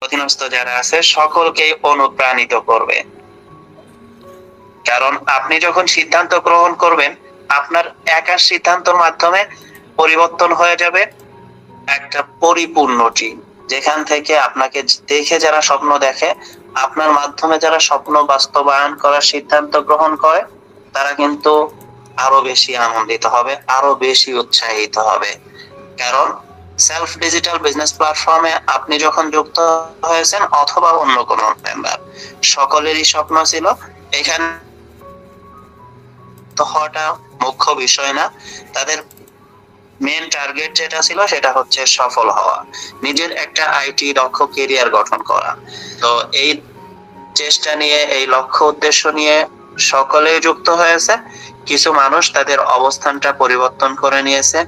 অধীনস্থ যারা আছে সকলকেই অনুপ্রাণিত করবে। কারণ আপনি যখন সিদ্ধান্ত গ্রহণ করবেন, আপনার একার সিদ্ধান্তের মাধ্যমে পরিবর্তন হয়ে যাবে একটা পরিপূর্ণ টিম, যেখান থেকে আপনাকে দেখে যারা স্বপ্ন দেখে, আপনার মাধ্যমে যারা স্বপ্ন বাস্তবায়ন করার সিদ্ধান্ত গ্রহণ করে, তারা কিন্তু আরো বেশি আনন্দিত হবে, আরো বেশি উৎসাহিত হবে। কারণ সেলফ ডিজিটাল বিজনেস প্ল্যাটফর্মে আপনি যখন যুক্ত হয়েছেন অথবা অন্য কোনো মেম্বার, সকলেরই স্বপ্ন ছিল এখানে তো হওয়াটা মুখ্য বিষয় না। তাদের মেন টার্গেট যেটা ছিল সেটা হচ্ছে সফল হওয়া, নিজের একটা আইটি দক্ষ কেরিয়ার গঠন করা। তো এই চেষ্টা নিয়ে, এই লক্ষ্য উদ্দেশ্য নিয়ে সকলেই যুক্ত হয়েছে। কিছু মানুষ তাদের অবস্থানটা পরিবর্তন করে নিয়েছে,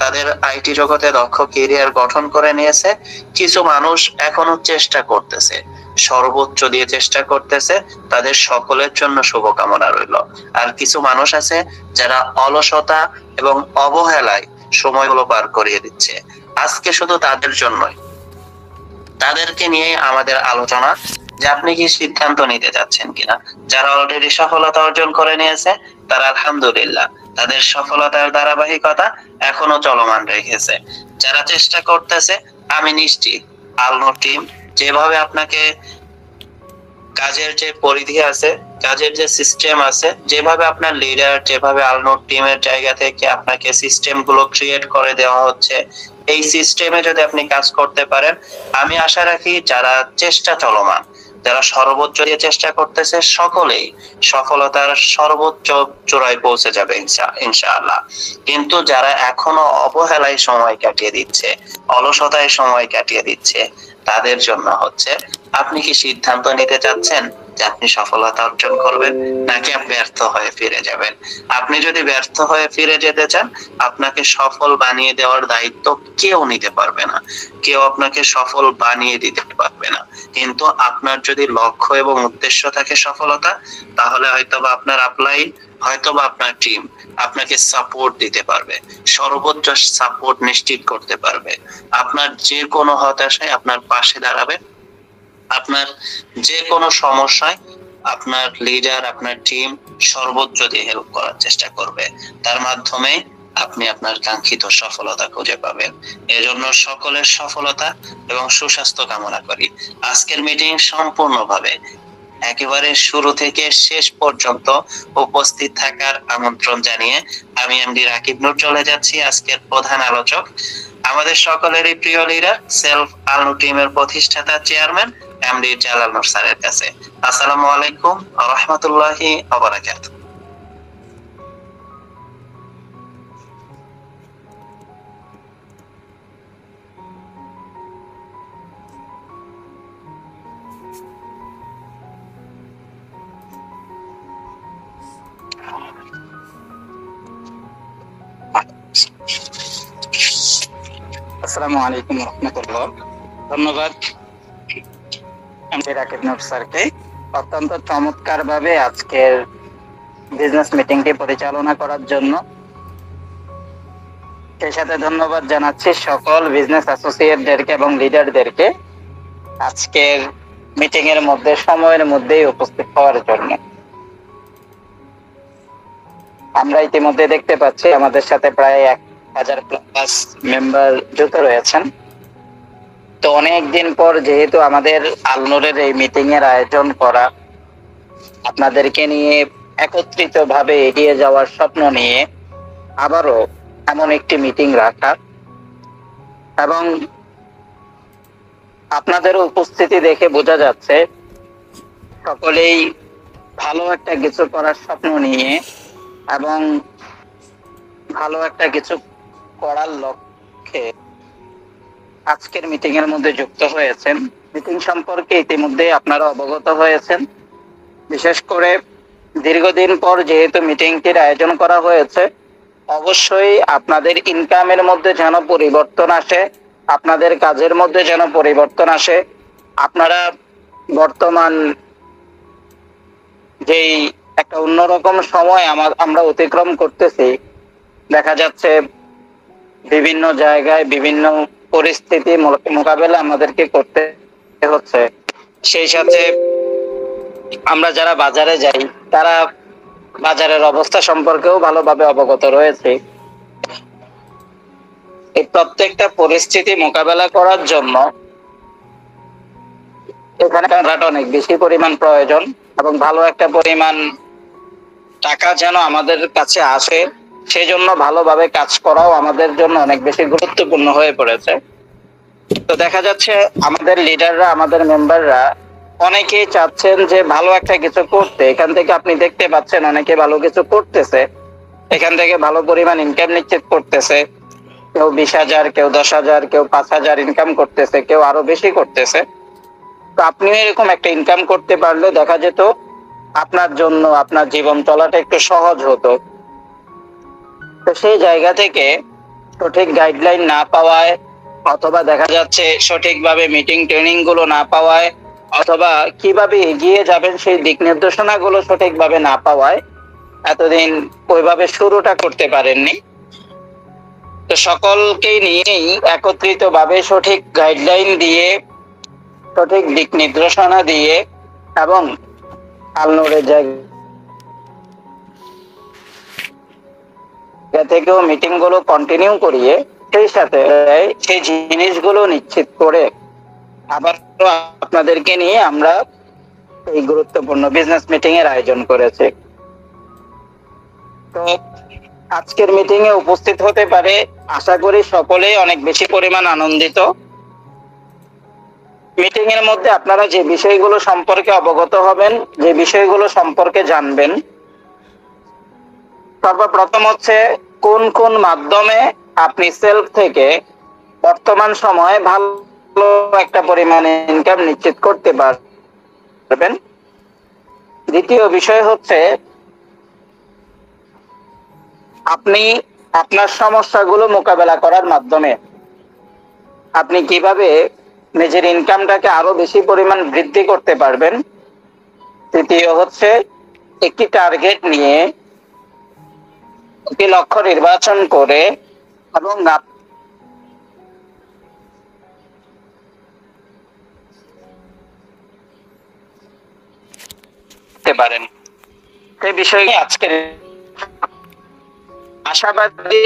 তাদের আইটি জগতে দক্ষ কেরিয়ার গঠন করে নিয়েছে। কিছু মানুষ এখনো চেষ্টা করতেছে, সর্বোচ্চ দিয়ে চেষ্টা করতেছে। তাদের সকলের জন্য শুভকামনা রইল। আর কিছু মানুষ আছে যারা অলসতা এবং অবহেলায় সময়গুলো পার করিয়ে দিচ্ছে। আজকে শুধু তাদের জন্যই, তাদেরকে নিয়ে আমাদের আলোচনা যে আপনি কি সিদ্ধান্ত নিতে চাচ্ছেন কিনা। যারা অলরেডি সফলতা অর্জন করে নিয়েছে তারা আলহামদুলিল্লাহ, তাদের সফলতার ধারাবাহিকতা এখনো চলমান রেখেছে। যারা চেষ্টা করতেছে, আমি নিশ্চিত আলনো টিম যেভাবে আপনাকে কাজের যে পরিধি আছে, কাজের যে সিস্টেম আছে, যেভাবে আপনার লিডার, যেভাবে আলনোর টিমের জায়গা থেকে আপনাকে সিস্টেম গুলো ক্রিয়েট করে দেওয়া হচ্ছে, এই সিস্টেমে যদি আপনি কাজ করতে পারেন, আমি আশা রাখি যারা চেষ্টা চলমান, যারা সর্বোচ্চ দিয়ে চেষ্টা করতেছে, সকলেই সফলতার সর্বোচ্চ চূড়ায় পৌঁছে যাবে ইনশাআল্লাহ। কিন্তু যারা এখনো অবহেলায় সময় কাটিয়ে দিচ্ছে, অলসতায় সময় কাটিয়ে দিচ্ছে, তাদের জন্য হচ্ছে আপনি কি সিদ্ধান্ত নিতে চাচ্ছেন যে আপনি সফলতা অর্জন করবেন, নাকি আপনি ব্যর্থ হয়ে ফিরে যাবেন। আপনি যদি ব্যর্থ হয়ে ফিরে যেতে চান, আপনাকে সফল বানিয়ে দেওয়ার দায়িত্ব কেউ নিতে পারবে না, কেউ আপনাকে সফল বানিয়ে দিতে পারবে না। কিন্তু আপনার যদি লক্ষ্য এবং উদ্দেশ্য থাকে সফলতা, তাহলে হয়তোবা আপনার আপলাইন, হয়তোবা আপনার টিম আপনাকে সাপোর্ট দিতে পারবে, সর্বোচ্চ সাপোর্ট নিশ্চিত করতে পারবে। আপনার যে কোনো হতাশায় আপনার পাশে দাঁড়াবে, আপনার যে কোনো সমস্যায় আপনার লিডার, আপনার টিম সর্বোচ্চ দিয়ে হেল্প করার চেষ্টা করবে। তার মাধ্যমে আপনি আপনার কাঙ্ক্ষিত সফলতা খুঁজে পাবেন। এজন্য সকলের সফলতা এবং সুস্বাস্থ্য কামনা করি। আজকের মিটিং সম্পূর্ণভাবে একেবারে শুরু থেকে শেষ পর্যন্ত উপস্থিত থাকার আমন্ত্রণ জানিয়ে আমি এমডি রাকিব নূর চলে যাচ্ছি আজকের প্রধান আলোচক, আমাদের সকলেরই প্রিয় লিডার, সেলফ আলনু টিমের প্রতিষ্ঠাতা চেয়ারম্যান এমডি জালাল নূর স্যারের কাছে। আসসালামু আলাইকুম ওয়া রাহমাতুল্লাহি ওয়া বারাকাতুহু। আসসালামু আলাইকুম রহমতুল্লাহ। ধন্যবাদ এমডি রাকিব নূর স্যারকে অত্যন্ত চমৎকার ভাবে আজকের বিজনেস মিটিংটি পরিচালনা করার জন্য। সেই সাথে ধন্যবাদ জানাচ্ছি সকল বিজনেস অ্যাসোসিয়েটদেরকে এবং লিডারদেরকে আজকের মিটিং এর মধ্যে সময়ের মধ্যেই উপস্থিত হওয়ার জন্য। আমরা ইতিমধ্যে দেখতে পাচ্ছি আমাদের সাথে প্রায় 1000+ মেম্বার যুক্ত রয়েছেন। তো অনেকদিন পর যেহেতু আমাদের আলনুরের এই মিটিং এর আয়োজন করা, আপনাদেরকে নিয়ে একত্রিত ভাবে এগিয়ে যাওয়ার স্বপ্ন নিয়ে আবারও এমন একটি মিটিং রাখা, এবং আপনাদের উপস্থিতি দেখে বোঝা যাচ্ছে সকলেই ভালো একটা কিছু করার স্বপ্ন নিয়ে এবং ভালো একটা কিছু করার লক্ষ্যে আজকের মিটিং এর মধ্যে যুক্ত হয়েছেন। মিটিং সম্পর্কে ইতিমধ্যে আপনারা অবগত হয়েছেন। বিশেষ করে দীর্ঘদিন পর যেহেতু মিটিংটির আয়োজন করা হয়েছে, অবশ্যই আপনাদের ইনকামের মধ্যে যেন পরিবর্তন আসে, আপনাদের কাজের মধ্যে যেন পরিবর্তন আসে। আপনারা বর্তমান যেই একটা অন্যরকম সময় আমরা অতিক্রম করতেছি, দেখা যাচ্ছে বিভিন্ন জায়গায় বিভিন্ন পরিস্থিতি মোকাবেলা আমাদেরকে করতে হচ্ছে। হচ্ছে। সেই সাথে আমরা যারা বাজারে যাই তারা বাজারের অবস্থা সম্পর্কেও ভালোভাবে অবগত রয়েছে। এই প্রত্যেকটা পরিস্থিতি মোকাবেলা করার জন্য এখানে অনেক বেশি পরিমাণ প্রয়োজন এবং ভালো একটা পরিমাণ টাকা যেন আমাদের কাছে আসে, সেজন্য ভালোভাবে কাজ করাও আমাদের জন্য অনেক বেশি গুরুত্বপূর্ণ হয়ে পড়েছে। তো দেখা যাচ্ছে আমাদের লিডাররা, আমাদের মেম্বাররা অনেকেই চাচ্ছেন যে ভালো একটা কিছু করতে। এখান থেকে আপনি দেখতে পাচ্ছেন অনেকে ভালো কিছু করতেছে, এখান থেকে ভালো পরিমাণ ইনকাম নিশ্চিত করতেছে। কেউ 20,000, কেউ 10,000, কেউ 5,000 ইনকাম করতেছে, কেউ আরো বেশি করতেছে। তো আপনিও এরকম একটা ইনকাম করতে পারলে দেখা যেত আপনার জন্য আপনার জীবন চলাটা একটু সহজ হতো। তো সেই জায়গা থেকে সঠিক গাইডলাইন না পাওয়ায়, অথবা দেখা যাচ্ছে সঠিকভাবে মিটিং ট্রেনিং গুলো না পাওয়ায়, অথবা কিভাবে এগিয়ে যাবেন সেই দিক নির্দেশনা গুলো সঠিকভাবে না পাওয়ায় এতদিন ওইভাবে শুরুটা করতে পারেননি। তো সকলকে নিয়েই একত্রিত ভাবে সঠিক গাইডলাইন দিয়ে, সঠিক দিক নির্দেশনা দিয়ে এবং আলনুরের জায়গা থেকেও মিটিং গুলো কন্টিনিউ করিয়ে সেই সাথে সেই জিনিসগুলো নিশ্চিত করে আবার আপনাদেরকে নিয়ে আমরা এই গুরুত্বপূর্ণ বিজনেস মিটিং এর আয়োজন করেছি। তো আজকের মিটিং এ উপস্থিত হতে পারে আশা করি সকলেই অনেক বেশি পরিমাণ আনন্দিত। মিটিং এর মধ্যে আপনারা যে বিষয়গুলো সম্পর্কে অবগত হবেন, যে বিষয়গুলো সম্পর্কে জানবেন, সর্বপ্রথম হচ্ছে কোন কোন মাধ্যমে আপনি সেলফ থেকে বর্তমান সময়ে ভালো একটা পরিমাণে ইনকাম নিশ্চিত করতে পারবেন। দ্বিতীয় বিষয় হচ্ছে আপনি আপনার সমস্যাগুলো মোকাবেলা করার মাধ্যমে আপনি কিভাবে নিজের ইনকামটাকে আরো বেশি পরিমাণ বৃদ্ধি করতে পারবেন। তৃতীয় হচ্ছে একটি টার্গেট নিয়ে, একটি লক্ষ্য নির্বাচন করে এবং পারেন সেই বিষয়ে আজকের আশাবাদী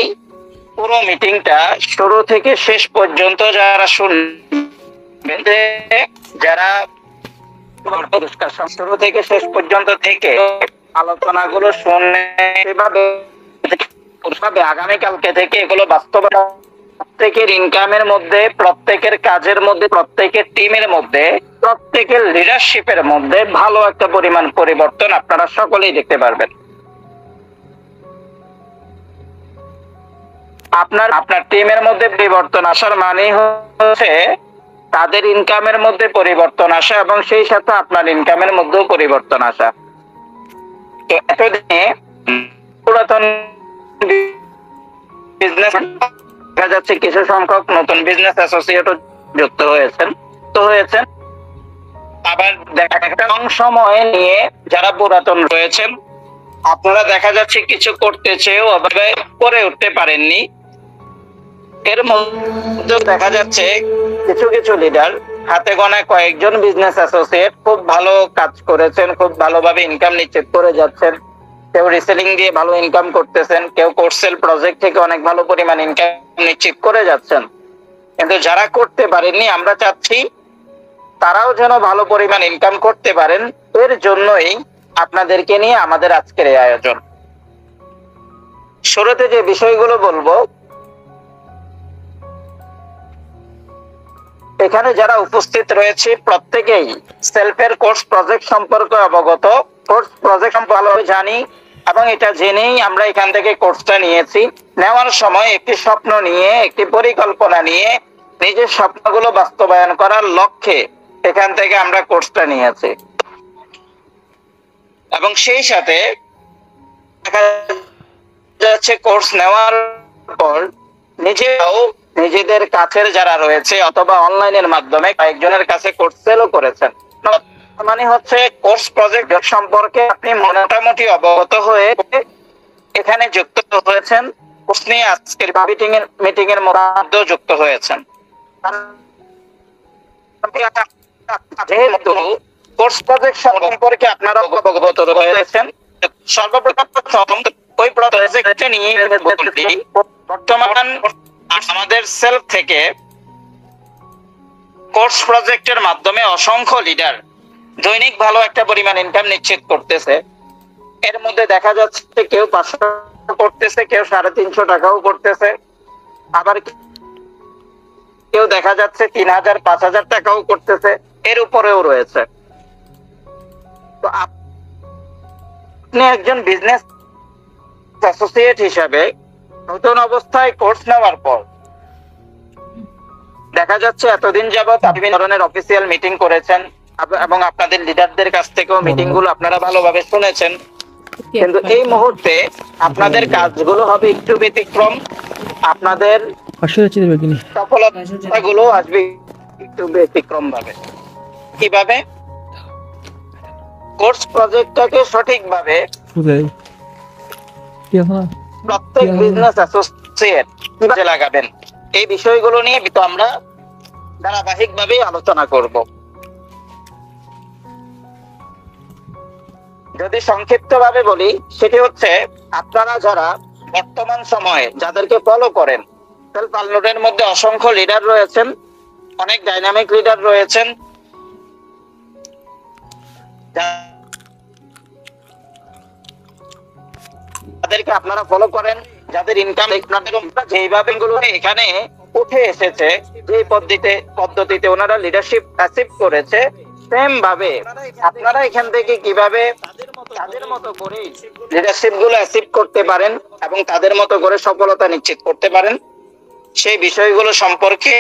পুরো মিটিংটা শুরু থেকে শেষ পর্যন্ত যারা শুনবেন, যারা শুরু থেকে শেষ পর্যন্ত থেকে আলোচনাগুলো শুনে সেভাবে আগামীকালকে থেকে এগুলো বাস্তবায়ন, প্রত্যেকের ইনকামের মধ্যে, প্রত্যেকের কাজের মধ্যে, প্রত্যেকের টিমের মধ্যে, প্রত্যেকের লিডারশিপের মধ্যে ভালো একটা পরিমাণ পরিবর্তন আপনারা সকলেই দেখতে পারবেন। আপনার টিমের মধ্যে পরিবর্তন আসার মানে হচ্ছে তাদের ইনকামের মধ্যে পরিবর্তন আসা এবং সেই সাথে আপনার ইনকামের মধ্যেও পরিবর্তন আসা। এতদিনে পুরাতন বিজনেস দেখা যাচ্ছে কিছু সংখ্যক নতুন বিজনেস অ্যাসোসিয়েটও যুক্ত হয়েছেন, আবার দেখা সময় নিয়ে যারা পুরাতন রয়েছেন আপনারা দেখা যাচ্ছে কিছু করতে চেয়েও অভাবে করে উঠতে পারেননি। এর মধ্যে দেখা যাচ্ছে কিছু কিছু লিডার, হাতে গোনা কয়েকজন বিজনেস অ্যাসোসিয়েট খুব ভালো কাজ করেছেন, খুব ভালোভাবে ইনকাম নিশ্চিত করে যাচ্ছেন। কেউ রিসেলিং দিয়ে ভালো ইনকাম করতেছেন, কেউ কোর্সেল প্রজেক্ট থেকে অনেক ভালো পরিমাণ ইনকাম নিশ্চিত করে যাচ্ছেন। কিন্তু যারা করতে পারেননি, আমরা চাচ্ছি তারাও যেন ভালো পরিমাণ ইনকাম করতে পারেন। এর জন্যই আপনাদেরকে নিয়ে আমাদের আজকের এই আয়োজন। শুরুতে যে বিষয়গুলো বলবো, এখানে যারা উপস্থিত রয়েছে প্রত্যেকেই সেলফের কোর্স প্রজেক্ট সম্পর্কে অবগত, কোর্স প্রজেক্ট ভালোভাবে জানি এবং এটা জেনেই আমরা এখান থেকে কোর্সটা নিয়েছি। নেওয়ার সময় একটি স্বপ্ন নিয়ে, একটি পরিকল্পনা নিয়ে নিজের স্বপ্নগুলো বাস্তবায়ন করার লক্ষ্যে এখান থেকে আমরা কোর্সটা নিয়েছি। এবং সেই সাথে দেখা যাচ্ছে কোর্স নেওয়ার পর নিজেরাও নিজেদের কাছের যারা রয়েছে অথবা অনলাইনের মাধ্যমে কয়েকজনের কাছে কোর্স সেলও করেছেন। মানে হচ্ছে কোর্স প্রজেক্ট সম্পর্কে আপনি মোটামুটি অবগত হয়ে এখানে যুক্ত হয়েছেন, কোর্স নিয়ে আজকের মিটিং এর মধ্যে যুক্ত হয়েছেন। যেহেতু কোর্স প্রজেক্ট সম্পর্কে আপনারা অবগত রয়েছেন, সর্বপ্রথম ওই প্রজেক্ট নিয়ে বলতে বর্তমান আমাদের সেলফ থেকে কোর্স প্রজেক্টের মাধ্যমে অসংখ্য লিডার দৈনিক ভালো একটা পরিমাণ ইনকাম নিশ্চিত করতেছে। এর মধ্যে দেখা যাচ্ছে কেউ 500 করতেছে, কেউ 350 টাকাও করতেছে, আবার কেউ দেখা যাচ্ছে 3000 5000 টাকাও করতেছে, এর উপরেও রয়েছে। তো আপনি একজন বিজনেস অ্যাসোসিয়েট হিসাবে নতুন অবস্থায় কোর্স নেওয়ার পর দেখা যাচ্ছে এতদিন যাবত বিভিন্ন ধরনের অফিসিয়াল মিটিং করেছেন এবং আপনাদের লিডারদের কাছ থেকেও মিটিং গুলো আপনারা ভালোভাবে শুনেছেন, কিন্তু এই মুহূর্তে আপনাদের কাজগুলো হবে একটু ব্যতিক্রম, আপনাদের সফলতাগুলো আসবে একটু ব্যতিক্রম ভাবে। কিভাবে? কোর্স প্রজেক্টটাকে সঠিকভাবে প্রত্যেক বিজনেস অ্যাসোসিয়েট কাজে লাগাবেন, এই বিষয়গুলো নিয়ে তো আমরা ধারাবাহিকভাবে আলোচনা করব। যদি সংক্ষিপ্তভাবে বলি, সেটি হচ্ছে আপনারা যারা বর্তমান সময়ে যাদেরকে ফলো করেন, সেলফ আনলোডের মধ্যে অসংখ্য লিডার রয়েছেন, অনেক ডাইনামিক লিডার রয়েছেন, যাদেরকে আপনারা ফলো করেন, যাদের ইনকাম যেভাবে গুলো এখানে উঠে এসেছে, যে পদ্ধতিতে ওনারা লিডারশিপ অ্যাচিভ করেছে, সেম ভাবে আপনারা এখান থেকে কিভাবে তাদের মতো করে লিডারশিপ গুলো অ্যাচিভ করতে পারেন এবং তাদের মতো করে সফলতা নিশ্চিত করতে পারেন, সেই বিষয়গুলো সম্পর্কে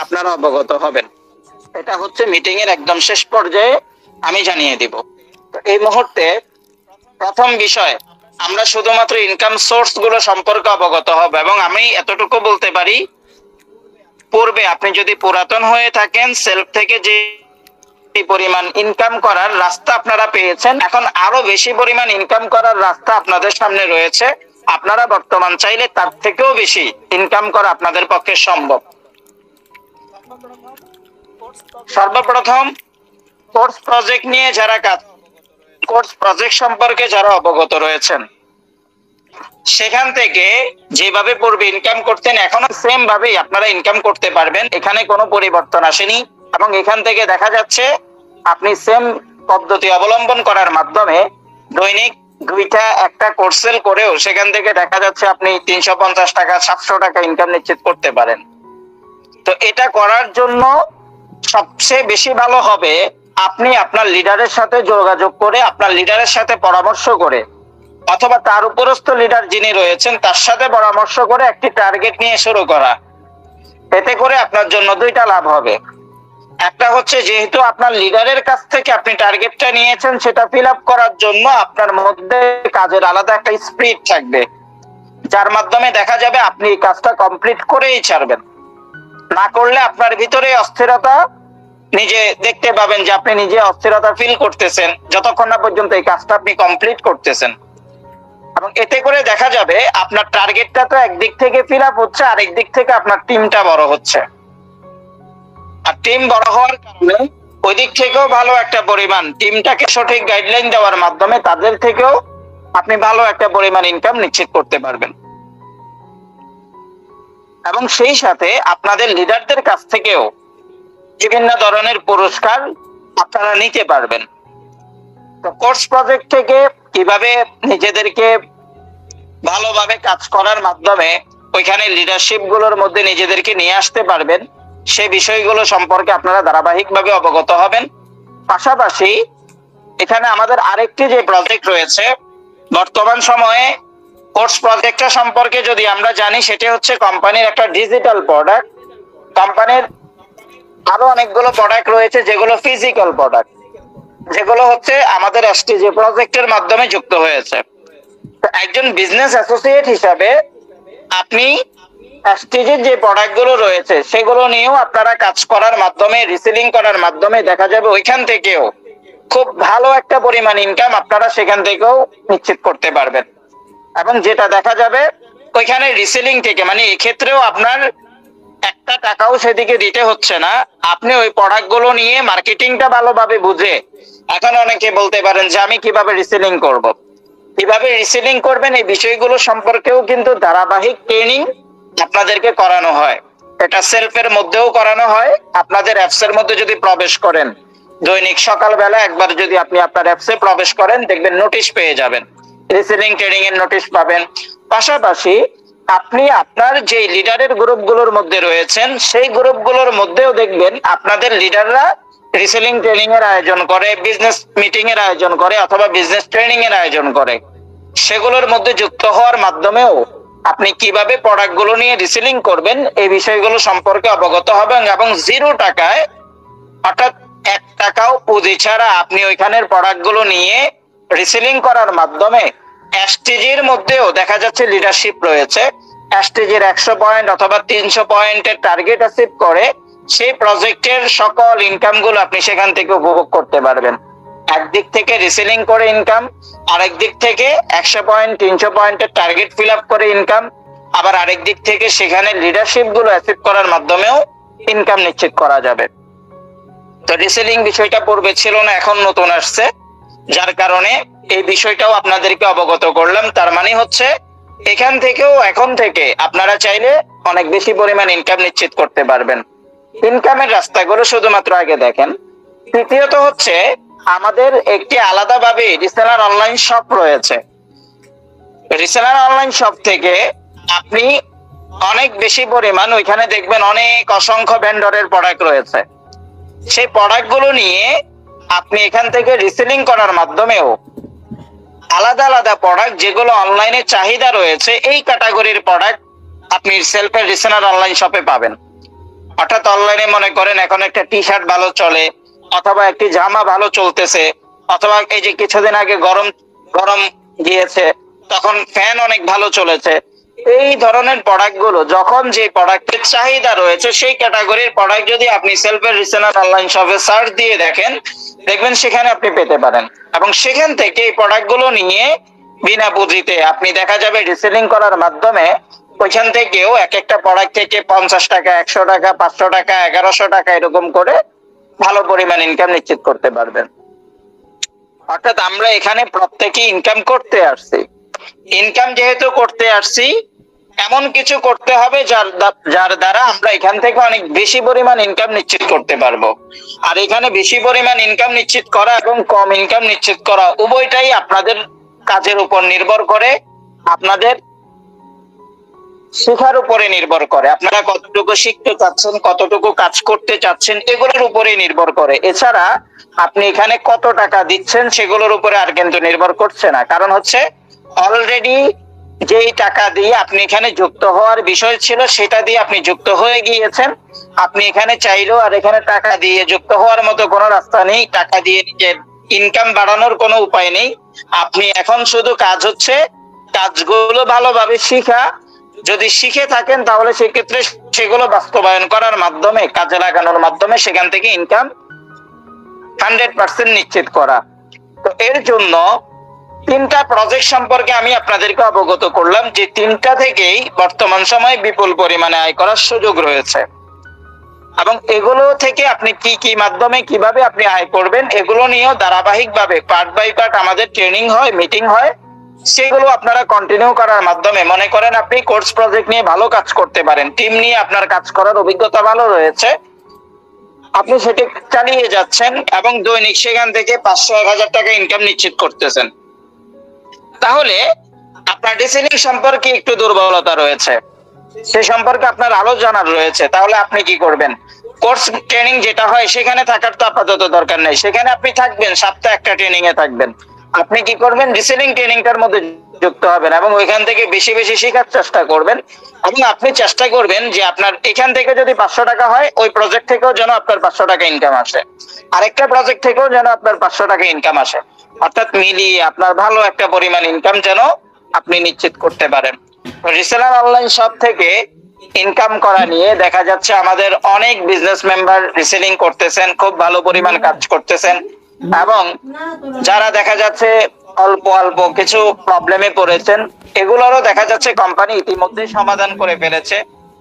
আপনারা অবগত হবেন। এটা হচ্ছে মিটিং এর একদম শেষ পর্যায়ে আমি জানিয়ে দিব। তো এই মুহূর্তে প্রথম বিষয়, আমরা শুধুমাত্র ইনকাম সোর্স গুলো সম্পর্কে অবগত হব এবং আমি এতটুকু বলতে পারি, পূর্বে আপনি যদি পুরাতন হয়ে থাকেন, সেলফ থেকে যে পরিমাণ ইনকাম করার রাস্তা আপনারা পেয়েছেন, এখন আরো বেশি পরিমাণ ইনকাম করার রাস্তা আপনাদের সামনে রয়েছে। আপনারা বর্তমান চাইলে তার থেকেও বেশি ইনকাম করা আপনাদের পক্ষে সম্ভব। সর্বপ্রথম কোর্স প্রজেক্ট নিয়ে যারা কাজ, কোর্স প্রজেক্ট সম্পর্কে যারা অবগত রয়েছেন, সেখান থেকে যেভাবে পূর্বে ইনকাম করতেন এখনো সেম ভাবেই আপনারা ইনকাম করতে পারবেন, এখানে কোনো পরিবর্তন আসেনি। এবং এখান থেকে দেখা যাচ্ছে আপনি সেম পদ্ধতি অবলম্বন করার মাধ্যমে দৈনিক 2টা 1টা কোর্স সেল করেও সেখান থেকে দেখা যাচ্ছে আপনি 350 টাকা 700 টাকা ইনকাম নিশ্চিত করতে পারেন। তো এটা করার জন্য সবচেয়ে বেশি ভালো হবে আপনি আপনার লিডারের সাথে যোগাযোগ করে, আপনার লিডারের সাথে পরামর্শ করে, অথবা তার উপরস্থ লিডার যিনি রয়েছেন তার সাথে পরামর্শ করে একটি টার্গেট নিয়ে শুরু করা। এতে করে আপনার জন্য 2টা লাভ হবে। একটা হচ্ছে, যেহেতু আপনার লিডারের কাছ থেকে আপনি টার্গেটটা নিয়েছেন, সেটা ফিল আপ করার জন্য আপনার মধ্যে কাজের আলাদা একটা স্পিরিট থাকবে, যার মাধ্যমে দেখা যাবে আপনি এই কাজটা কমপ্লিট করেই ছাড়বেন। না করলে আপনার ভিতরে অস্থিরতা নিজে দেখতে পাবেন, যে আপনি নিজে অস্থিরতা ফিল করতেছেন যতক্ষণ না পর্যন্ত এই কাজটা আপনি কমপ্লিট করতেছেন। এবং এতে করে দেখা যাবে আপনার টার্গেটটা তো একদিক থেকে ফিল আপ হচ্ছে, আরেক দিক থেকে আপনার টিমটা বড় হচ্ছে। আর টিম বড় হওয়ার কারণে ওই দিক থেকেও ভালো একটা পরিমাণ, টিমটাকে সঠিক গাইডলাইন দেওয়ার মাধ্যমে তাদের থেকেও আপনি ভালো একটা পরিমাণ ইনকাম নিশ্চিত করতে পারবেন। এবং সেই সাথে আপনাদের লিডারদের কাছ থেকেও বিভিন্ন ধরনের পুরস্কার আপনারা নিতে পারবেন। তো কোর্স প্রজেক্ট থেকে কিভাবে নিজেদেরকে ভালোভাবে কাজ করার মাধ্যমে ওইখানে লিডারশিপ গুলোর মধ্যে নিজেদেরকে নিয়ে আসতে পারবেন, সেই বিষয়গুলো সম্পর্কে আপনারা ধারাবাহিকভাবে অবগত হবেন। পাশাপাশি এখানে আমাদের আরেকটি যে প্রজেক্ট রয়েছে বর্তমান সময়ে, কোর্স প্রজেক্টটা সম্পর্কে যদি আমরা জানি, সেটা হচ্ছে কোম্পানির একটা ডিজিটাল প্রোডাক্ট। কোম্পানির আরো অনেকগুলো প্রোডাক্ট রয়েছে যেগুলো ফিজিক্যাল প্রোডাক্ট, যেগুলো হচ্ছে আমাদের এসটিজি প্রজেক্টের মাধ্যমে যুক্ত হয়েছে। তো একজন বিজনেস অ্যাসোসিয়েট হিসাবে আপনি এসটিজির যে প্রোডাক্ট গুলো রয়েছে সেগুলো নিয়েও আপনারা কাজ করার মাধ্যমে, রিসেলিং করার মাধ্যমে দেখা যাবে ওইখান থেকেও খুব ভালো একটা পরিমাণ ইনকাম আপনারা সেখান থেকেও নিশ্চিত করতে পারবেন। এবং যেটা দেখা যাবে ওইখানে রিসেলিং থেকে, মানে এক্ষেত্রেও আপনার একটা টাকাও সেদিকে দিতে হচ্ছে না। আপনি ওই প্রোডাক্ট গুলো নিয়ে মার্কেটিংটা ভালোভাবে বুঝে, এখন অনেকে বলতে পারেন যে আমি কিভাবে রিসেলিং করব, কিভাবে রিসেলিং করবেন এই বিষয়গুলো সম্পর্কেও কিন্তু ধারাবাহিক ট্রেনিং আপনাদেরকে করানো হয়। এটা সেলফের মধ্যেও করানো হয়। আপনাদের অ্যাপস এর মধ্যে যদি প্রবেশ করেন, দৈনিক সকালবেলা একবার যদি আপনি আপনার অ্যাপসে প্রবেশ করেন, দেখবেন নোটিশ পেয়ে যাবেন, রিসেলিং ট্রেনিং এর নোটিশ পাবেন। পাশাপাশি আপনি আপনার যে লিডারের গ্রুপগুলোর মধ্যে রয়েছেন, সেই গ্রুপগুলোর মধ্যেও দেখবেন আপনাদের লিডাররা রিসেলিং ট্রেনিং এর আয়োজন করে, বিজনেস মিটিং এর আয়োজন করে, অথবা বিজনেস ট্রেনিং এর আয়োজন করে। সেগুলোর মধ্যে যুক্ত হওয়ার মাধ্যমেও আপনি কিভাবে প্রোডাক্ট গুলো নিয়ে রিসেলিং করবেন এই বিষয়গুলো সম্পর্কে অবগত হবেন, এবং 0 টাকায়, অর্থাৎ 1 টাকাও পুঁজি ছাড়া আপনি ওইখানের প্রোডাক্ট গুলো নিয়ে রিসেলিং করার মাধ্যমে এসটিজির মধ্যেও দেখা যাচ্ছে লিডারশিপ রয়েছে। এসটিজির 100 পয়েন্ট অথবা 300 পয়েন্টের টার্গেট অ্যাচিভ করে সেই প্রজেক্টের সকল ইনকাম গুলো আপনি সেখান থেকে উপভোগ করতে পারবেন। একদিক থেকে রিসেলিং করে ইনকাম, আরেক দিক থেকে 100 পয়েন্ট 300 পয়েন্টের টার্গেট ফিল আপ করে ইনকাম, আবার আরেক দিক থেকে সেখানে লিডারশিপ গুলো অ্যাচিভ করার মাধ্যমেও ইনকাম নিশ্চিত করা যাবে। তো রিসেলিং বিষয়টা পূর্বে ছিল না, এখন নতুন আসছে, যার কারণে এই বিষয়টাও আপনাদেরকে অবগত করলাম। তার মানে হচ্ছে এখান থেকেও এখন থেকে আপনারা চাইলে অনেক বেশি পরিমাণ ইনকাম নিশ্চিত করতে পারবেন। ইনকামের রাস্তাগুলো শুধুমাত্র আগে দেখেন। তৃতীয়ত হচ্ছে আমাদের একটি আলাদাভাবে রিসেলার অনলাইন শপ রয়েছে। রিসেলার অনলাইন শপ থেকে আপনি অনেক বেশি পরিমাণ, ওইখানে দেখবেন অনেক অসংখ্য ভেন্ডরের প্রোডাক্ট রয়েছে। সেই প্রোডাক্ট গুলো নিয়ে আপনি এখান থেকে রিসেলিং করার মাধ্যমেও আলাদা আলাদা প্রোডাক্ট যেগুলো অনলাইনে চাহিদা রয়েছে, এই ক্যাটাগরির প্রোডাক্ট আপনি সেলফের রিসেলার অনলাইন শপে পাবেন। অর্থাৎ অনলাইনে মনে করেন এখন একটা টি শার্ট ভালো চলে, অথবা একটি জামা ভালো চলতেছে, অথবা এই যে কিছুদিন আগে গরম গরম গিয়েছে তখন ফ্যান অনেক ভালো চলেছে। এই ধরনের প্রোডাক্ট গুলো যখন যে প্রোডাক্টের চাহিদা রয়েছে, সেই ক্যাটাগরির প্রোডাক্ট যদি আপনি সেলফের রিসেলার অনলাইন শপে সার্চ দিয়ে দেখেন, দেখবেন সেখানে আপনি পেতে পারেন। এবং সেখান থেকে এই প্রোডাক্ট গুলো নিয়ে বিনা পুঁজিতে আপনি দেখা যাবে রিসেলিং করার মাধ্যমে ওইখান থেকেও এক একটা প্রোডাক্ট থেকে 50 টাকা, 100 টাকা, 500 টাকা, 1100 টাকা এরকম করে ভালো পরিমাণ ইনকাম নিশ্চিত করতে পারবেন। অর্থাৎ আমরা এখানে প্রত্যেকেই ইনকাম করতে আসছি। ইনকাম যেহেতু করতে আসছি, এমন কিছু করতে হবে যার দ্বারা আমরা এখান থেকে অনেক বেশি পরিমাণ ইনকাম নিশ্চিত করতে পারবো। আর এখানে বেশি পরিমাণ ইনকাম নিশ্চিত করা এবং কম ইনকাম নিশ্চিত করা উভয়টাই আপনাদের কাজের উপর নির্ভর করে, আপনাদের শেখার উপরে নির্ভর করে। আপনারা কতটুকু শিখতে চাচ্ছেন, কতটুকু কাজ করতে চাচ্ছেন, এগুলোর উপরে নির্ভর করে। এছাড়া আপনি এখানে কত টাকা দিচ্ছেন সেগুলোর উপরে আর কিন্তু নির্ভর করছে না। কারণ হচ্ছে অলরেডি যেই টাকা দিয়ে আপনি এখানে যুক্ত হওয়ার বিষয় ছিল, সেটা দিয়ে আপনি যুক্ত হয়ে গিয়েছেন। আপনি এখানে চাইলেও আর এখানে টাকা দিয়ে যুক্ত হওয়ার মতো কোনো রাস্তা নেই, টাকা দিয়ে নিজের ইনকাম বাড়ানোর কোনো উপায় নেই। আপনি এখন শুধু কাজ হচ্ছে কাজগুলো ভালোভাবে শিখা। যদি শিখে থাকেন তাহলে সেক্ষেত্রে সেগুলো বাস্তবায়ন করার মাধ্যমে, কাজে লাগানোর মাধ্যমে সেখান থেকে ইনকাম 100% নিশ্চিত করা। তো এর জন্য 3টা প্রজেক্ট সম্পর্কে আমি আপনাদেরকে অবগত করলাম, যে 3টা থেকেই বর্তমান সময়ে বিপুল পরিমাণে আয় করার সুযোগ রয়েছে। এবং এগুলো থেকে আপনি কি কি মাধ্যমে কিভাবে আপনি আয় করবেন, এগুলো নিয়েও ধারাবাহিকভাবে পার্ট বাই পার্ট আমাদের ট্রেনিং হয়, মিটিং হয়। সেগুলো আপনারা কন্টিনিউ করার মাধ্যমে, মনে করেন আপনি কোর্স প্রজেক্ট নিয়ে ভালো কাজ করতে পারেন, টিম নিয়ে আপনার কাজ করার অভিজ্ঞতা ভালো রয়েছে, আপনি সেটি চালিয়ে যাচ্ছেন এবং দৈনিক সেখান থেকে 500-1000 টাকা ইনকাম নিশ্চিত করতেছেন, তাহলে আপনার রিসেলিং সম্পর্কে একটু দুর্বলতা রয়েছে, সে সম্পর্কে আপনার আলো জানার রয়েছে। তাহলে আপনি কি করবেন? কোর্স ট্রেনিং যেটা হয় সেখানে থাকার তো আপাতত দরকার নেই, সেখানে আপনি থাকবেন, সপ্তাহে একটা ট্রেনিং এ থাকবেন। আপনি কি করবেন? রিসেলিং ট্রেনিংটার মধ্যে যুক্ত হবেন এবং ওইখান থেকে বেশি বেশি শেখার চেষ্টা করবেন। এবং আপনি চেষ্টা করবেন যে আপনার এখান থেকে যদি 500 টাকা হয়, ওই প্রজেক্ট থেকেও যেন আপনার 500 টাকা ইনকাম আসে, আরেকটা প্রজেক্ট থেকেও যেন আপনার 500 টাকা ইনকাম আসে। অর্থাৎ মিলিয়ে আপনার ভালো একটা পরিমাণ ইনকাম যেন আপনি নিশ্চিত করতে পারেন। রিসেলার অনলাইন শপ থেকে ইনকাম করা নিয়ে দেখা যাচ্ছে আমাদের অনেক বিজনেস মেম্বার রিসেলিং করতেছেন, খুব ভালো পরিমাণ কাজ করতেছেন। এবং যারা দেখা যাচ্ছে অল্প অল্প কিছু প্রবলেমে পড়েছেন, এগুলোরও দেখা যাচ্ছে কোম্পানি ইতিমধ্যে সমাধান করে ফেলেছে।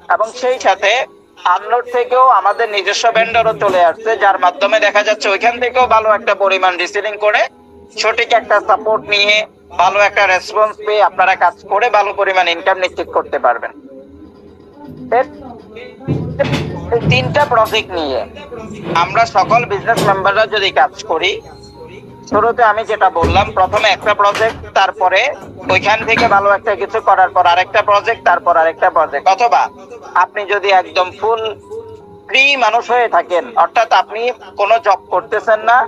এবং সেই সাথে আনলোড থেকেও আমাদের নিজস্ব ভেন্ডরও চলে আসছে, যার মাধ্যমে দেখা যাচ্ছে ওইখান থেকেও ভালো একটা পরিমাণ রিসেলিং করে সঠিক একটা সাপোর্ট নিয়ে ভালো একটা রেসপন্স পেয়ে আপনারা কাজ করে ভালো পরিমাণ ইনকাম নিশ্চিত করতে পারবেন। এই তিনটা প্রজেক্ট নিয়ে আমরা সকল বিজনেস মেম্বাররা যদি কাজ করি, শুরুতে আমি যেটা বললাম, প্রথমে একটা প্রজেক্ট, তারপরে ওইখান থেকে ভালো একটা কিছু করার পর আরেকটা প্রজেক্ট, তারপর আরেকটা প্রজেক্ট, অথবা আপনি যদি একদম ফুল ফ্রি মানুষ হয়ে থাকেন, অর্থাৎ আপনি কোনো জব করতেছেন না,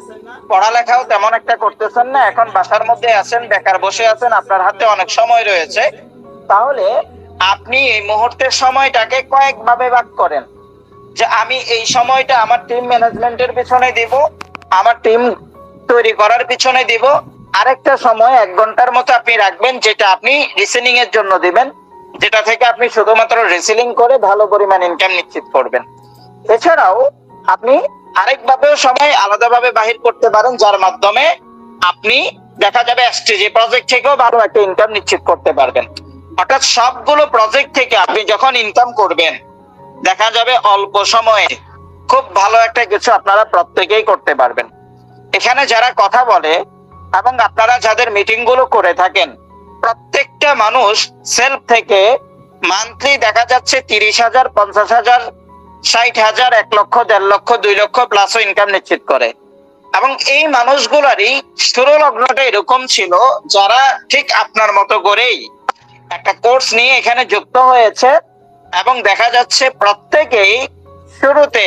পড়ালেখাও তেমন একটা করতেছেন না, এখন বাসার মধ্যে আছেন, বেকার বসে আছেন, আপনার হাতে অনেক সময় রয়েছে, তাহলে আপনি এই মুহূর্তের সময়টাকে কয়েকভাবে ভাগ করেন। যে আমি এই সময়টা আমার টিম ম্যানেজমেন্টের পিছনে দিব, আমার টিম তৈরি করার পিছনে দিব, আরেকটা সময় 1 ঘন্টার মতো আপনি রাখবেন যেটা আপনি রিসেলিং এর জন্য দিবেন, যেটা থেকে আপনি শুধুমাত্র রিসেলিং করে ভালো পরিমাণ ইনকাম নিশ্চিত করবেন। এছাড়াও আপনি আরেকভাবেও সময় আলাদাভাবে বাহির করতে পারেন, যার মাধ্যমে আপনি দেখা যাবে এসটিজি প্রজেক্ট থেকেও ভালো একটা ইনকাম নিশ্চিত করতে পারবেন। অর্থাৎ সবগুলো প্রজেক্ট থেকে আপনি যখন ইনকাম করবেন, দেখা যাবে অল্প সময়ে খুব ভালো একটা কিছু আপনারা প্রত্যেকেই করতে পারবেন। এখানে যারা কথা বলে এবং আপনারা যাদের মিটিং গুলো করে থাকেন, প্রত্যেকটা মানুষ সেলফ থেকে মান্থলি দেখা যাচ্ছে 30,000, 50,000, 60,000, 1 লক্ষ, 1.5 লক্ষ, 2 লক্ষ প্লাসও ইনকাম নিশ্চিত করে। এবং এই মানুষগুলারই শুরু লগ্নটা এরকম ছিল, যারা ঠিক আপনার মতো করেই একটা কোর্স নিয়ে এখানে যুক্ত হয়েছে এবং দেখা যাচ্ছে প্রত্যেকেই শুরুতে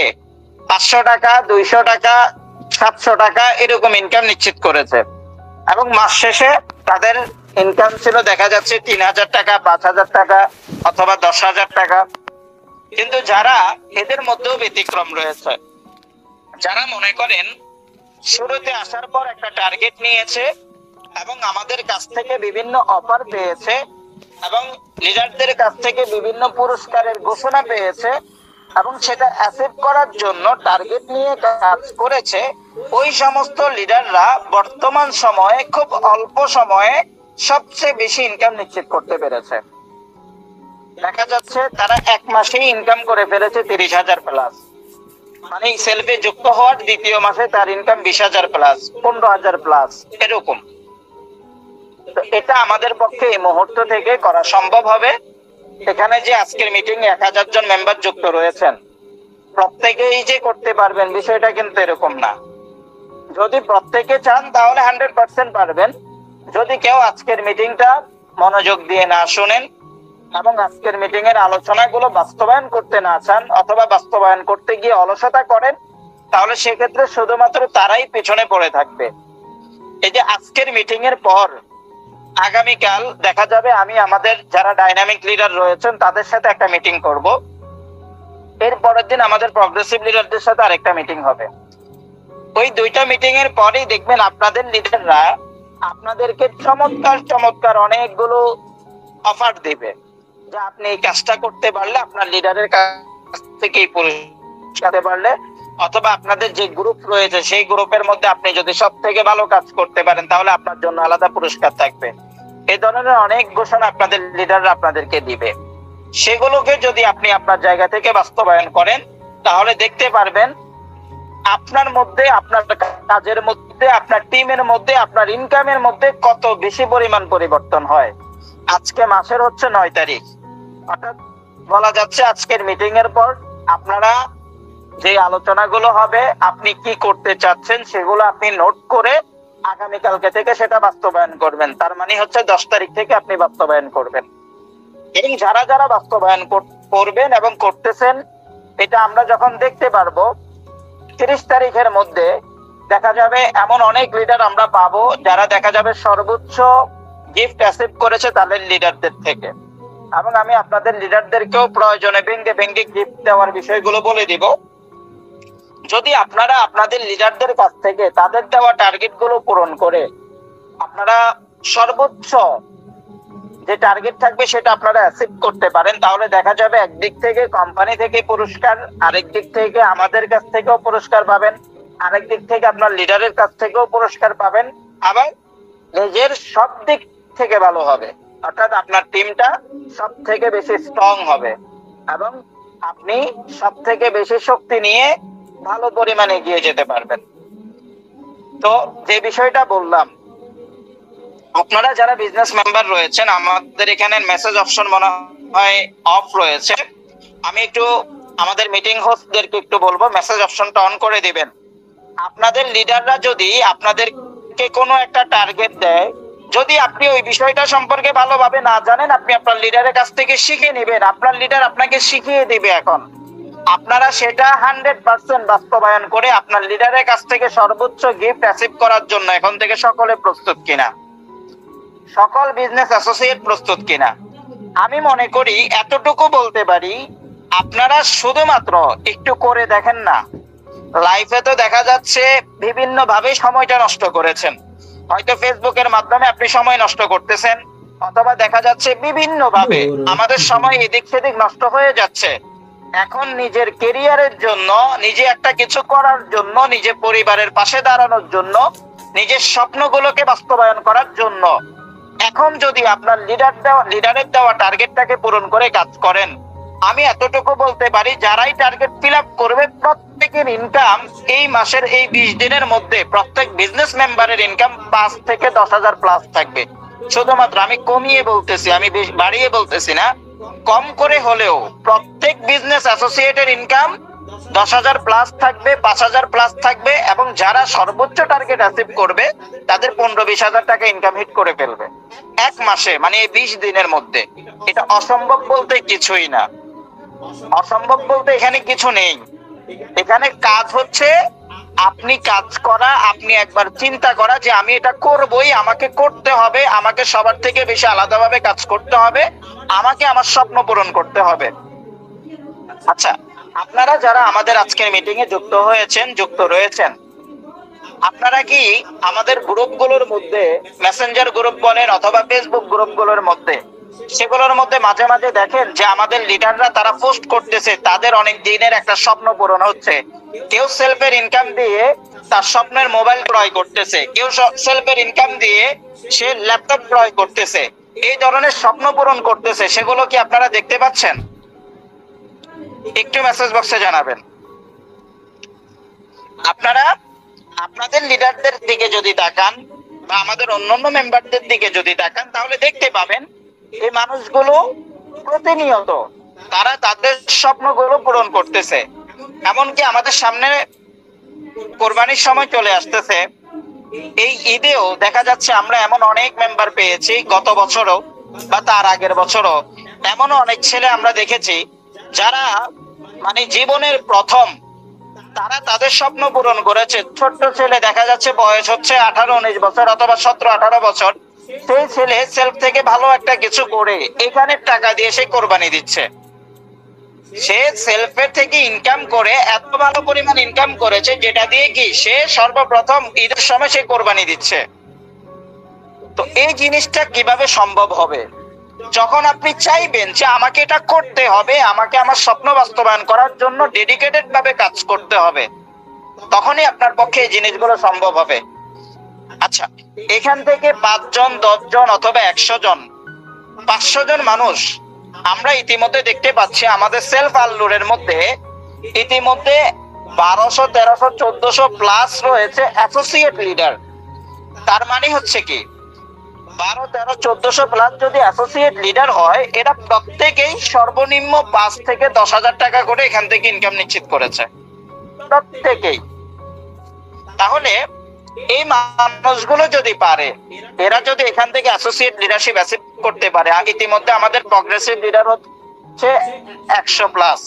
500 টাকা, 200 টাকা, 700 টাকা এরকম ইনকাম নিশ্চিত করেছে এবং মাস শেষে তাদের ইনকাম ছিল দেখা যাচ্ছে 3,000 টাকা, 5,000 টাকা অথবা 10,000 টাকা। কিন্তু যারা এদের মধ্যেও ব্যতিক্রম রয়েছে, যারা মনে করেন শুরুতে আসার পর একটা টার্গেট নিয়েছে এবং আমাদের কাছ থেকে বিভিন্ন অফার পেয়েছে এবং লিডারদের কাছ থেকে বিভিন্ন পুরস্কারের ঘোষণা পেয়েছে এবং সেটা অ্যাচিভ করার জন্য টার্গেট নিয়ে কাজ করেছে, ওই সমস্ত লিডাররা বর্তমান সময়ে খুব অল্প সময়ে সবচেয়ে বেশি ইনকাম নিশ্চিত করতে পেরেছে। দেখা যাচ্ছে তারা 1 মাসেই ইনকাম করে ফেলেছে 30,000 প্লাস, মানে সেলফে যুক্ত হওয়ার 2য় মাসে তার ইনকাম 20,000 প্লাস, 15,000 প্লাস এরকম। তো এটা আমাদের পক্ষে এই মুহূর্ত থেকে করা সম্ভব হবে। এখানে যে আজকের মিটিং 1,000 জন মেম্বার যুক্ত রয়েছেন, প্রত্যেকেই যে করতে পারবেন বিষয়টা কিন্তু এরকম না। যদি প্রত্যেকে চান তাহলে 100% পারবেন। যদি কেউ আজকের মিটিংটা মনোযোগ দিয়ে না শুনেন এবং আজকের মিটিং এর আলোচনাগুলো বাস্তবায়ন করতে না চান অথবা বাস্তবায়ন করতে গিয়ে অলসতা করেন, তাহলে সেক্ষেত্রে শুধুমাত্র তারাই পেছনে পড়ে থাকবে। এই যে আজকের মিটিং এর পর আগামীকাল দেখা যাবে আমি আমাদের যারা ডাইনামিক লিডার রয়েছেন তাদের সাথে একটা মিটিং করব, এর পরের দিন আমাদের প্রগ্রেসিভ লিডারদের সাথে আরেকটা মিটিং হবে। ওই 2টা মিটিং এর পরেই দেখবেন আপনাদের লিডাররা আপনাদেরকে চমৎকার চমৎকার অনেকগুলো অফার দিবে, যে আপনি এই কাজটা করতে পারলে আপনার লিডারের কাছ থেকে পুরস্কার পারলে, অথবা আপনাদের যে গ্রুপ রয়েছে সেই গ্রুপের মধ্যে আপনি যদি সব থেকে ভালো কাজ করতে পারেন তাহলে আপনার জন্য আলাদা পুরস্কার থাকবে। এই ধরনের অনেক ঘোষণা আপনাদের লিডাররা আপনাদেরকে দিবে। সেগুলোকে যদি আপনি আপনার জায়গা থেকে বাস্তবায়ন করেন তাহলে দেখতে পারবেন আপনার মধ্যে, আপনার কাজের মধ্যে, আপনার টিমের মধ্যে, আপনার ইনকামের মধ্যে কত বেশি পরিমাণ পরিবর্তন হয়। আজকে মাসের হচ্ছে 9 তারিখ, অর্থাৎ বলা যাচ্ছে আজকের মিটিং এর পর আপনারা যে আলোচনাগুলো হবে, আপনি কি করতে চাচ্ছেন সেগুলো আপনি নোট করে আগামীকালকে থেকে সেটা বাস্তবায়ন করবেন। তার মানে হচ্ছে 10 তারিখ থেকে আপনি বাস্তবায়ন করবেন। এবং যারা যারা বাস্তবায়ন করবেন এবং করতেছেন, এটা আমরা যখন দেখতে পারবো 30 তারিখের মধ্যে, দেখা যাবে এমন অনেক লিডার আমরা পাবো যারা দেখা যাবে সর্বোচ্চ গিফট অ্যাসিভ করেছে তাদের লিডারদের থেকে। এবং আমি আপনাদের লিডারদেরকেও প্রয়োজনে ভেঙ্গে ভেঙ্গে গিফট দেওয়ার বিষয়গুলো বলে দিব। যদি আপনারা আপনাদের লিডারদের কাছ থেকে তাদের দেওয়া টার্গেট গুলো পূরণ করে আপনারা সর্বোচ্চ যে টার্গেট থাকবে সেটা আপনারা অ্যাচিভ করতে পারেন, তাহলে দেখা যাবে একদিক থেকে কোম্পানি থেকে পুরস্কার, আরেক দিক থেকে আমাদের কাছ থেকেও পুরস্কার পাবেন, আরেক দিক থেকে আপনার লিডারের কাছ থেকেও পুরস্কার পাবেন, আবার নিজের সব দিক থেকে ভালো হবে। অর্থাৎ আপনার টিমটা সব থেকে বেশি স্ট্রং হবে এবং আপনি সব থেকে বেশি শক্তি নিয়ে ভালো পরিমাণে এগিয়ে যেতে পারবেন। তো যে বিষয়টা বললাম, আপনারা যারা বিজনেস মেম্বার রয়েছেন, আমাদের এখানে মেসেজ অপশন মনে হয় অফ রয়েছে। আমি একটু আমাদের মিটিং হোস্টদেরকে একটু বলবো মেসেজ অপশনটা অন করে দিবেন। আপনাদের লিডাররা যদি আপনাদেরকে কোনো একটা টার্গেট দেয়, যদি আপনি ওই বিষয়টা সম্পর্কে ভালোভাবে না জানেন, আপনি আপনার লিডারের কাছ থেকে শিখে নেবেন। আপনার লিডার আপনাকে শিখিয়ে দিবে। এখন আপনারা সেটা 100% বাস্তবায়ন করে আপনার লিডারের কাছ থেকে সর্বোচ্চ গিফট অ্যাচিভ করার জন্য এখন থেকে সকলে প্রস্তুত কিনা, সকল বিজনেস অ্যাসোসিয়েট প্রস্তুত কিনা? আমি মনে করি এতটুকু বলতে পারি, আপনারা শুধুমাত্র একটু করে দেখেন না। লাইফে তো দেখা যাচ্ছে বিভিন্ন ভাবে সময়টা নষ্ট করেছেন, হয়তো ফেসবুকের মাধ্যমে আপনি সময় নষ্ট করতেছেন, অথবা দেখা যাচ্ছে বিভিন্ন ভাবে আমাদের সময় এদিক সেদিক নষ্ট হয়ে যাচ্ছে। এখন নিজের কেরিয়ারের জন্য, নিজে একটা কিছু করার জন্য, নিজে পরিবারের পাশে দাঁড়ানোর জন্য, নিজের স্বপ্নগুলোকে বাস্তবায়ন করার জন্য এখন যদি আপনার লিডারের দেওয়া টার্গেটটাকে পূরণ করে কাজ করেন, আমি এতটুকু বলতে পারি, যারাই টার্গেট ফিল আপ করবে প্রত্যেকের ইনকাম এই মাসের এই 20 দিনের মধ্যে প্রত্যেক বিজনেস মেম্বারের ইনকাম 5 থেকে 10,000 প্লাস থাকবে। শুধুমাত্র আমি কমিয়ে বলতেছি, আমি বাড়িয়ে বলতেছি না, কম করে হলেও প্রত্যেক বিজনেস অ্যাসোসিয়েটের ইনকাম 10,000 প্লাস থাকবে, 5,000 প্লাস থাকবে, এবং যারা সর্বোচ্চ টার্গেট অ্যাচিভ করবে তাদের 15-20,000 টাকা ইনকাম হিট করে ফেলবে এক মাসে, মানে এই 20 দিনের মধ্যে। এটা অসম্ভব বলতে কিছুই না, অসম্ভব বলতে এখানে কিছু নেই। এখানে কাজ হচ্ছে আপনি কাজ করা, আপনি একবার চিন্তা করা যে আমি এটা করবই, আমাকে করতে হবে, আমাকে সবার থেকে বেশি আলাদাভাবে কাজ করতে হবে, আমাকে আমার স্বপ্ন পূরণ করতে হবে। আচ্ছা, আপনারা যারা আমাদের আজকের মিটিং এ যুক্ত রয়েছেন, আপনারা কি আমাদের গ্রুপগুলোর মধ্যে, মেসেঞ্জার গ্রুপ বলেন অথবা ফেসবুক গ্রুপগুলোর মধ্যে, সেগুলোর মধ্যে মাঝে মাঝে দেখেন যে আমাদের লিডাররা তারা পোস্ট করতেছে তাদের অনেক দিনের একটা স্বপ্ন পূরণ হচ্ছে? কেউ সেলফের ইনকাম দিয়ে তার স্বপ্নের মোবাইল ক্রয় করতেছে, কেউ সেলফের ইনকাম দিয়ে সে ল্যাপটপ ক্রয় করতেছে, এই ধরনের স্বপ্ন পূরণ করতেছে। সেগুলো কি আপনারা দেখতে পাচ্ছেন? একটু মেসেজ বক্সে জানাবেন। আপনারা আপনাদের লিডারদের দিকে যদি তাকান বা আমাদের অন্যান্য মেম্বারদের দিকে যদি তাকান, তাহলে দেখতে পাবেন এই মানুষগুলো প্রতিনিয়ত তারা তাদের স্বপ্নগুলো পূরণ করতেছে। এমনকি আমাদের সামনে কোরবানির সময় চলে আসতেছে, এই ঈদেও দেখা যাচ্ছে আমরা এমন অনেক মেম্বার পেয়েছি, গত বছরও বা তার আগের বছরও এমনও অনেক ছেলে আমরা দেখেছি যারা মানে জীবনের প্রথম তারা তাদের স্বপ্ন পূরণ করেছে। ছোট্ট ছেলে, দেখা যাচ্ছে বয়স হচ্ছে 18-19 বছর অথবা 17-18 বছর, সেই ছেলে সেলফ থেকে ভালো একটা কিছু করে এখানে টাকা দিয়ে সে কোরবানি দিচ্ছে। সে সেলফের থেকে ইনকাম করে এত ভালো পরিমাণ ইনকাম করেছে, যেটা দিয়ে কি সে সর্বপ্রথম ঈদের সময় সে কোরবানি দিচ্ছে। তো এই জিনিসটা কিভাবে সম্ভব হবে? যখন আপনি চাইবেন যে আমাকে এটা করতে হবে, আমাকে আমার স্বপ্ন বাস্তবায়ন করার জন্য ডেডিকেটেড ভাবে কাজ করতে হবে, তখনই আপনার পক্ষে এই জিনিসগুলো সম্ভব হবে। আচ্ছা, এখান থেকে 5 জন, 10 জন অথবা 100 জন, 500 জন মানুষ আমরা ইতিমধ্যে দেখতে পাচ্ছি আমাদের সেলফ আল্লুরের মধ্যে ইতিমধ্যে 1200, 1300, 1400 প্লাস রয়েছে অ্যাসোসিয়েট লিডার। তার মানে হচ্ছে কি 12, 13, 1400 প্লাস যদি অ্যাসোসিয়েট লিডার হয়, এরা প্রত্যেকেই সর্বনিম্ন 5 থেকে 10,000 টাকা করে এখান থেকে ইনকাম নিশ্চিত করেছে প্রত্যেকেই। তাহলে এই মানুষগুলো যদি পারে, এরা যদি এখান থেকে অ্যাসোসিয়েট লিডারশিপ অ্যাচিভ করতে পারে, ইতিমধ্যে আমাদের প্রগ্রেসিভ লিডার হচ্ছে 100 প্লাস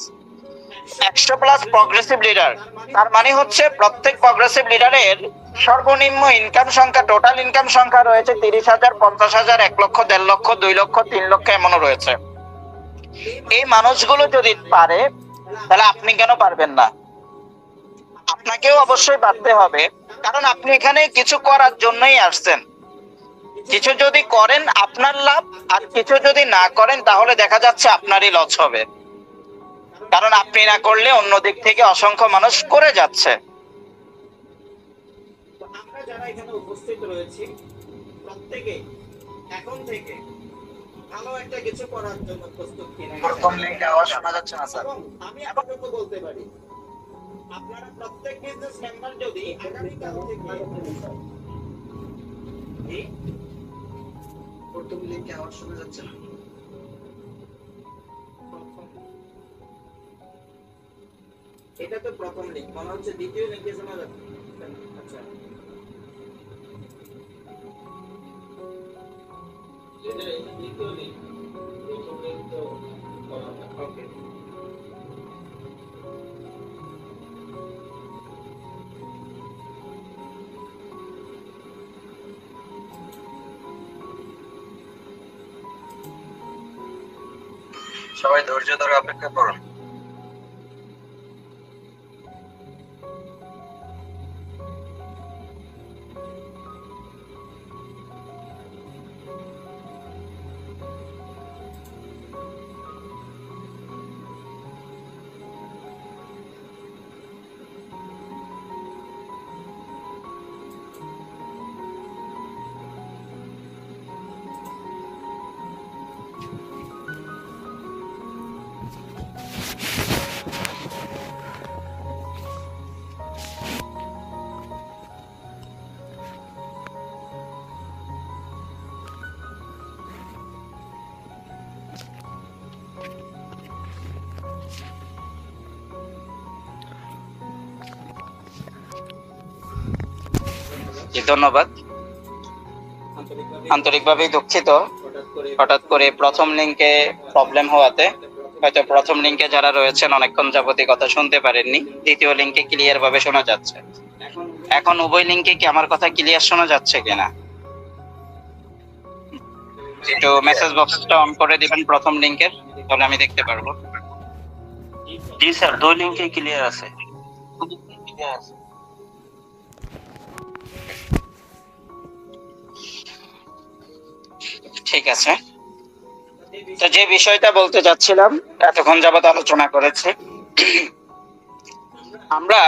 প্রগ্রেসিভ লিডার। তার মানে হচ্ছে প্রত্যেক প্রগ্রেসিভ লিডারের সর্বনিম্ন ইনকাম সংখ্যা, টোটাল ইনকাম সংখ্যা রয়েছে 30,000, 50,000, 1 লক্ষ, 1.5 লক্ষ, 2 লক্ষ, 3 লক্ষ, এমনও রয়েছে। এই মানুষগুলো যদি পারে, তাহলে আপনি কেন পারবেন না? আপনাকেও অবশ্যই পারতে হবে, কারণ আপনি এখানে কিছু করার জন্যই আসছেন। কিছু যদি করেন আপনার লাভ, আর কিছু যদি না করেন তাহলে দেখা যাচ্ছে আপনারই লস হবে, কারণ আপনি না করলে অন্য দিক থেকে অসংখ্য মানুষ করে যাচ্ছে। আমরা যারা এখানে উপস্থিত রয়েছি প্রত্যেকে এখন থেকে ভালো একটা কিছু করার জন্য প্রস্তুত কিনা প্রথম লিংকে আওয়াজ শোনা যাচ্ছে না স্যার। এবং আমি আপনাকে বলতে পারি আপনারা প্রত্যেক বিজনেস মেম্বার যদি আগামীকাল থেকে প্রথম লিংকে আওয়াজ শোনা যাচ্ছে না। এটা তো প্রথম লিঙ্ক, মনে হচ্ছে দ্বিতীয় লিঙ্কে শোনা যাচ্ছে। আচ্ছা, এটা দ্বিতীয় লিঙ্ক, প্রথম লিঙ্ক তো ওকে। সবাই ধৈর্য ধরে অপেক্ষা করুন। ধন্যবাদ। আন্তরিকভাবে দুঃখিত হঠাৎ করে প্রথম লিঙ্কে প্রবলেম হওয়াতে। হয়তো প্রথম লিঙ্কে যারা রয়েছেন অনেকক্ষণ যাবতীয় কথা শুনতে পারেননি, দ্বিতীয় লিঙ্কে ক্লিয়ার ভাবে শোনা যাচ্ছে। এখন উভয় লিঙ্কে কি আমার কথা ক্লিয়ার শোনা যাচ্ছে কিনা একটু মেসেজ বক্সটা অন করে দিবেন প্রথম লিঙ্কের, তাহলে আমি দেখতে পারবো। জি স্যার, দুই লিংকে ক্লিয়ার আছে। ঠিক আছে, তো যে বিষয়টা বলতে যাচ্ছিলাম, এতক্ষণ যাবত আলোচনা করেছি, আমরা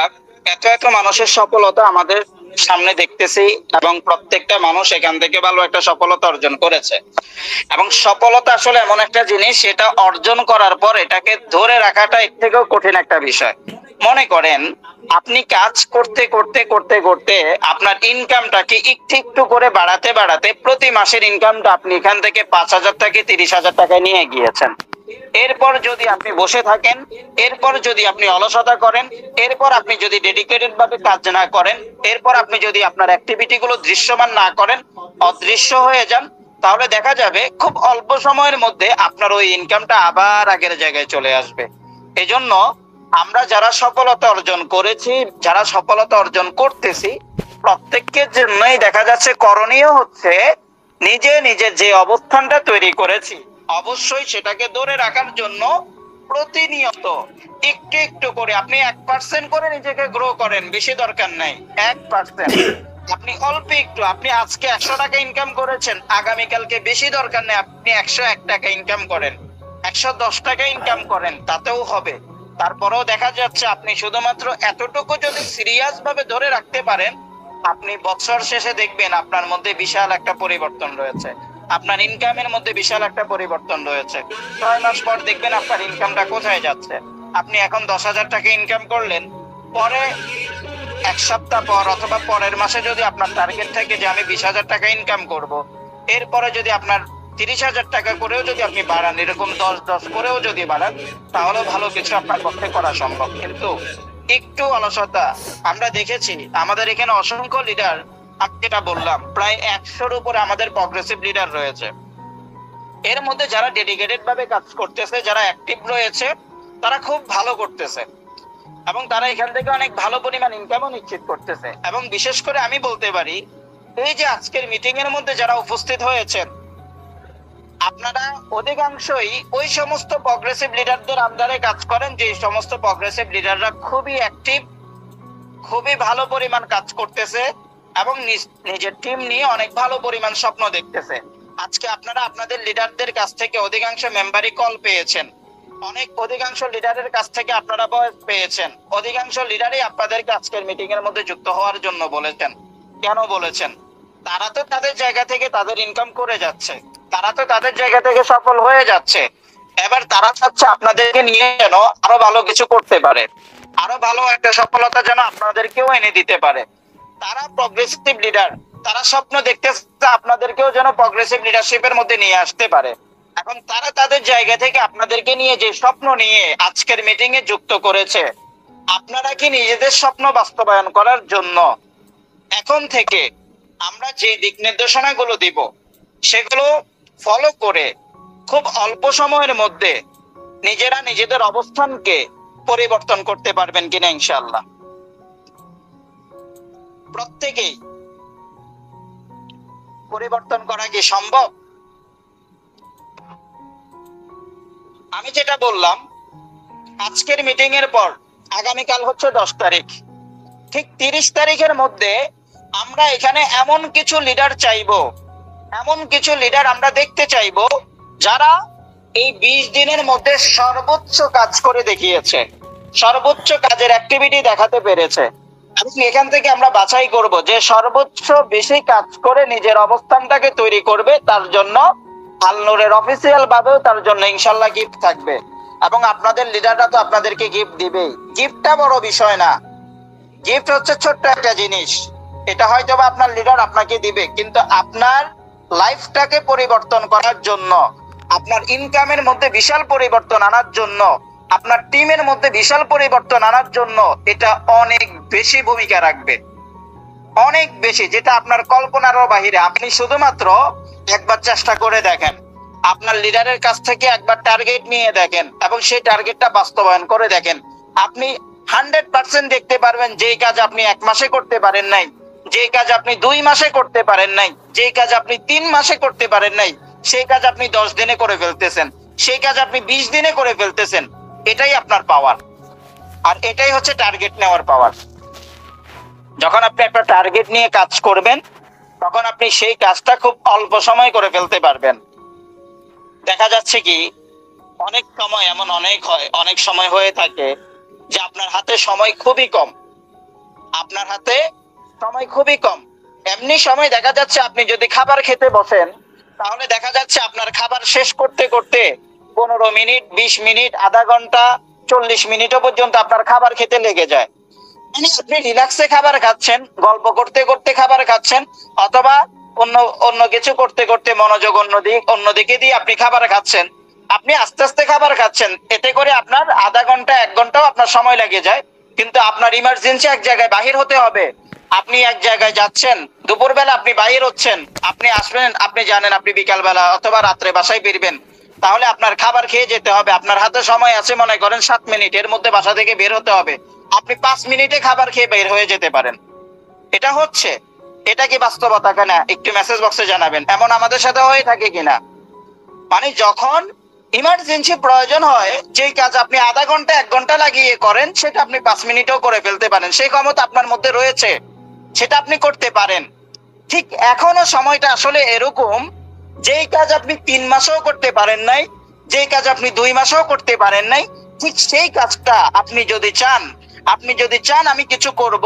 এত এত মানুষের সফলতা আমাদের সামনে দেখতেছি এবং প্রত্যেকটা মানুষ এখান থেকে ভালো একটা সফলতা অর্জন করেছে। এবং সফলতা আসলে এমন একটা জিনিস, সেটা অর্জন করার পর এটাকে ধরে রাখাটা এর থেকেও কঠিন একটা বিষয়। মনে করেন আপনি কাজ করতে করতে করতে করতে আপনার ইনকামটাকে একটু একটু করে বাড়াতে বাড়াতে প্রতি মাসের ইনকামটা আপনি এখান থেকে 5,000 থেকে 30,000 টাকায় নিয়ে গিয়েছেন। এরপর যদি আপনি বসে থাকেন, এরপর যদি আপনি অলসতা করেন, এরপর আপনি যদি ডেডিকেটেড ভাবে কাজ না করেন, এরপর আপনি যদি আপনার অ্যাক্টিভিটি গুলো দৃশ্যমান না করেন, অদৃশ্য হয়ে যান, তাহলে দেখা যাবে খুব অল্প সময়ের মধ্যে আপনার ওই ইনকামটা আবার আগের জায়গায় চলে আসবে। এজন্য আমরা যারা সফলতা অর্জন করেছি, যারা সফলতা অর্জন করতেছি, প্রত্যেকের জন্যই দেখা যাচ্ছে করণীয় হচ্ছে নিজে নিজে যে অবস্থানটা তৈরি করেছি অবশ্যই সেটাকে ধরে রাখার জন্য প্রতিনিয়ত একটু একটু করে আপনি 1% করে নিজেকে গ্রো করেন, বেশি দরকার নাই। 1% আপনি অল্প একটু, আপনি আজকে 100 টাকা ইনকাম করেছেন, আগামীকালকে বেশি দরকার নেই আপনি 101 টাকা ইনকাম করেন, 110 টাকা ইনকাম করেন, তাতেও হবে। তারপরেও দেখা যাচ্ছে আপনি শুধুমাত্র এতটুকু যদি সিরিয়াস ভাবে ধরে রাখতে পারেন, আপনি বছর শেষে দেখবেন আপনার মধ্যে বিশাল একটা পরিবর্তন রয়েছে, আপনার ইনকামের মধ্যে বিশাল একটা পরিবর্তন রয়েছে। 6 মাস পর দেখবেন আপনার ইনকামটা কোথায় যাচ্ছে। আপনি এখন 10,000 টাকা ইনকাম করলেন, পরে 1 সপ্তাহ পর অথবা পরের মাসে যদি আপনার টার্গেট থাকে যে আমি 20,000 টাকা ইনকাম করব, এরপরে যদি আপনার 30,000 টাকা করেও যদি আপনি বাড়ান, এরকম 10-10 করেও যদি বাড়ান, তাহলে ভালো কিছু আপনার পক্ষে করা সম্ভব। কিন্তু একটু অলসতা আমরা দেখেছি আমাদের এখানে অসংখ্য লিডার, আমি যেটা বললাম প্রায় 100-র উপরে আমাদের প্রগ্রেসিভ লিডার রয়েছে। এর মধ্যে যারা ডেডিকেটেড ভাবে কাজ করতেছে, যারা অ্যাক্টিভ রয়েছে, তারা খুব ভালো করতেছে এবং তারা এখান থেকে অনেক ভালো পরিমাণ ইনকামও নিশ্চিত করতেছে। এবং বিশেষ করে আমি বলতে পারি, এই যে আজকের মিটিং এর মধ্যে যারা উপস্থিত হয়েছেন, আপনারা অধিকাংশই ওই সমস্ত প্রগ্রেসিভ লিডারদের আন্ডারে কাজ করেন, যে সমস্ত প্রগ্রেসিভ লিডাররা খুবই অ্যাক্টিভ, খুবই ভালো পরিমাণ কাজ করতেছে এবং নিজের টিম নিয়ে অনেক ভালো পরিমাণ স্বপ্ন দেখতেছে। আজকে আপনারা আপনাদের লিডারদের কাছ থেকে অধিকাংশ মেম্বারই কল পেয়েছেন, অধিকাংশ লিডারের কাছ থেকে আপনারা ভয়েস পেয়েছেন, অধিকাংশ লিডারই আপনাদেরকে আজকের মিটিং এর মধ্যে যুক্ত হওয়ার জন্য বলেছেন। কেন বলেছেন? তারা তো তাদের জায়গা থেকে তাদের ইনকাম করে যাচ্ছে, তারা তো তাদের জায়গা থেকে সফল হয়ে যাচ্ছে, এবার তারা চাচ্ছে আপনাদেরকে নিয়ে যেন আরো ভালো কিছু করতে পারে, আরো ভালো একটা সফলতা যেন আপনাদেরকেও এনে দিতে পারে। তারা প্রগ্রেসিভ লিডার, তারা স্বপ্ন দেখতেছে আপনাদেরকেও যেন প্রগ্রেসিভ লিডারশিপের মধ্যে নিয়ে আসতে পারে। এখন তারা তাদের জায়গা থেকে আপনাদেরকে নিয়ে যে স্বপ্ন নিয়ে আজকের মিটিং এ যুক্ত করেছে, আপনারা কি নিজেদের স্বপ্ন বাস্তবায়ন করার জন্য এখন থেকে আমরা যে দিক নির্দেশনাগুলো দিব সেগুলো ফলো করে খুব অল্প সময়ের মধ্যে নিজেরা নিজেদের অবস্থানকে পরিবর্তন করতে পারবেন কিনা ইনশাআল্লাহ? প্রত্যেকেই পরিবর্তন করা কি সম্ভব? আমি যেটা বললাম, আজকের মিটিং এর পর আগামীকাল হচ্ছে 10 তারিখ, ঠিক 30 তারিখের মধ্যে আমরা এখানে এমন কিছু লিডার চাইবো, এমন কিছু লিডার আমরা দেখতে চাইবো যারা এই 20 দিনের মধ্যে সর্বোচ্চ কাজ করে দেখিয়েছে, সর্বোচ্চ কাজের অ্যাক্টিভিটি দেখাতে পেরেছে। এবং এখান থেকে আমরা বাছাই করব যে সর্বোচ্চ বেশি কাজ করে নিজের অবস্থানটাকে তৈরি করবে, তার জন্য আল নূরের অফিসিয়াল ভাবেও তার জন্য ইনশাআল্লাহ গিফট থাকবে। এবং আপনাদের লিডাররা তো আপনাদেরকে গিফট দিবেই। গিফটটা বড় বিষয় না, গিফট হচ্ছে ছোট্ট একটা জিনিস, এটা হয়তো বা আপনার লিডার আপনাকে দিবে, কিন্তু আপনার লাইফটাকে পরিবর্তন করার জন্য, আপনার ইনকামের মধ্যে বিশাল পরিবর্তন আনার জন্য, আপনার টিমের মধ্যে বিশাল পরিবর্তন আনার জন্য এটা অনেক বেশি ভূমিকা রাখবে, অনেক বেশি, যেটা আপনার কল্পনারও বাহিরে। আপনি শুধুমাত্র একবার চেষ্টা করে দেখেন, আপনার লিডারের কাছ থেকে একবার টার্গেট নিয়ে দেখেন এবং সেই টার্গেটটা বাস্তবায়ন করে দেখেন। আপনি 100% দেখতে পারবেন যেই কাজ আপনি 1 মাসে করতে পারেন নাই, যেই কাজ আপনি 2 মাসে করতে পারেন নাই, যেই কাজ আপনি 3 মাসে করতে পারেন নাই, সেই কাজ আপনি 10 দিনে করে ফেলতেছেন, সেই কাজ আপনি 20 দিনে করে ফেলতেছেন। এটাই আপনার পাওয়ার, আর এটাই হচ্ছে টার্গেট নেওয়ার পাওয়ার। যখন আপনি একটা টার্গেট নিয়ে কাজ করবেন, তখন আপনি সেই কাজটা খুব অল্প সময় করে ফেলতে পারবেন। দেখা যাচ্ছে কি অনেক সময় এমন অনেক সময় হয়ে থাকে যে আপনার হাতে সময় খুবই কম, আপনার হাতে সময় খুবই কম। এমনি সময় দেখা যাচ্ছে আপনি যদি খাবার খেতে বসেন, তাহলে দেখা যাচ্ছে আপনার খাবার শেষ করতে করতে 15 মিনিট, 20 মিনিট, আধা ঘন্টা, 40 মিনিটও পর্যন্ত আপনার খাবার খেতে লেগে যায়। মানে আপনি রিল্যাক্সে খাবার খাচ্ছেন, গল্প করতে করতে খাবার খাচ্ছেন, অথবা অন্য কিছু করতে করতে মনোযোগ অন্যদিকে দিয়ে আপনি খাবার খাচ্ছেন। আপনি আস্তে আস্তে খাবার খাচ্ছেন, এতে করে আপনার আধা ঘন্টা 1 ঘন্টাও আপনার সময় লেগে যায়। কিন্তু আপনার ইমার্জেন্সি এক জায়গায় বাহির হতে হবে, আপনি এক জায়গায় যাচ্ছেন, দুপুরবেলা আপনি বাহির হচ্ছেন, আপনি আসবেন, আপনি জানেন আপনি বিকালবেলা অথবা রাত্রে বাসায় ফিরবেন, তাহলে আপনার খাবার খেয়ে যেতে হবে। আপনার হাতে সময় আছে মনে করেন 7 মিনিট, এর মধ্যে বাসা থেকে বের হতে হবে, আপনি 5 মিনিটে খাবার খেয়ে বের হয়ে যেতে পারেন। এটা হচ্ছে, এটা কি বাস্তবতা কিনা একটু মেসেজ বক্সে জানাবেন। এমন আমাদের সাথে হয়ে থাকে কিনা? মানে যখন ইমার্জেন্সি প্রয়োজন হয়, যেই কাজ আপনি আধা ঘন্টা 1 ঘন্টা লাগিয়ে করেন, সেটা আপনি 5 মিনিটেও করে ফেলতে পারেন। সেই ক্ষমতা আপনার মধ্যে রয়েছে, সেটা আপনি করতে পারেন। ঠিক এখনো সময়টা আসলে এরকম, যেই কাজ আপনি 3 মাসেও করতে পারেন নাই, যেই কাজ আপনি 2 মাসেও করতে পারেন নাই, ঠিক সেই কাজটা আপনি যদি চান আমি কিছু করব,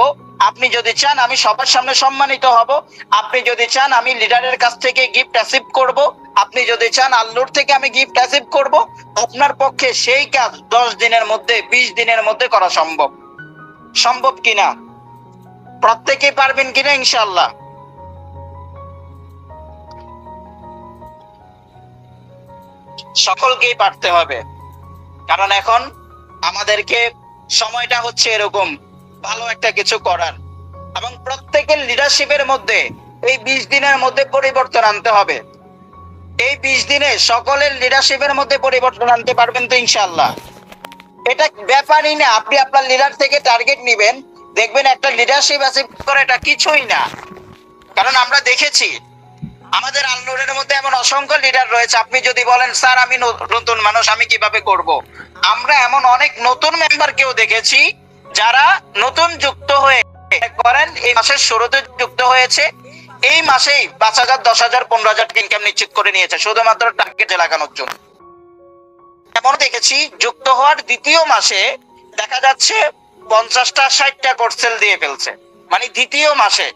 আপনি যদি চান আমি সবার সামনে সম্মানিত হব, আপনি যদি চান আমি লিডারের কাছ থেকে গিফট অ্যাসিভ করব, আপনি যদি চান আল্লাহর থেকে আমি গিফট অ্যাসিভ করব, আপনার পক্ষে সেই কাজ 10 দিনের মধ্যে, 20 দিনের মধ্যে করা সম্ভব। সম্ভব কিনা? প্রত্যেকেই পারবেন কিনা ইনশাআল্লাহ? সকলকেই পারতে হবে, কারণ এখন আমাদেরকে সময়টা হচ্ছে এরকম ভালো একটা কিছু করার, এবং প্রত্যেকের লিডারশিপের মধ্যে এই 20 দিনের মধ্যে পরিবর্তন আনতে হবে। এই 20 দিনে সকলের লিডারশিপের মধ্যে পরিবর্তন আনতে পারবেন তো ইনশাআল্লাহ? এটা ব্যাপারই না, আপনি আপনার লিডার থেকে টার্গেট নিবেন, দেখবেন একটা লিডারশিপ অ্যাচিভ করে এটা কিছুই না। কারণ আমরা দেখেছি আমাদের আল নূরের মধ্যে এমন অসংখ্য লিডার রয়েছে, আপনি যদি বলেন স্যার আমি নতুন মানুষ, আমি কিভাবে করব, আমরা এমন অনেক নতুন মেম্বারকেও দেখেছি যারা নতুন যুক্ত হয়ে করেন, এই মাসের শুরুতে যুক্ত হয়েছে, এই মাসেই 5,000, 10,000, 15,000 ইনকাম নিশ্চিত করে নিয়েছে শুধুমাত্র টার্গেটে লাগানোর জন্য। এমন দেখেছি যুক্ত হওয়ার 2য় মাসে দেখা যাচ্ছে 50টা 60টা কোর্স সেল দিয়ে ফেলছে। মানে 2য় মাসে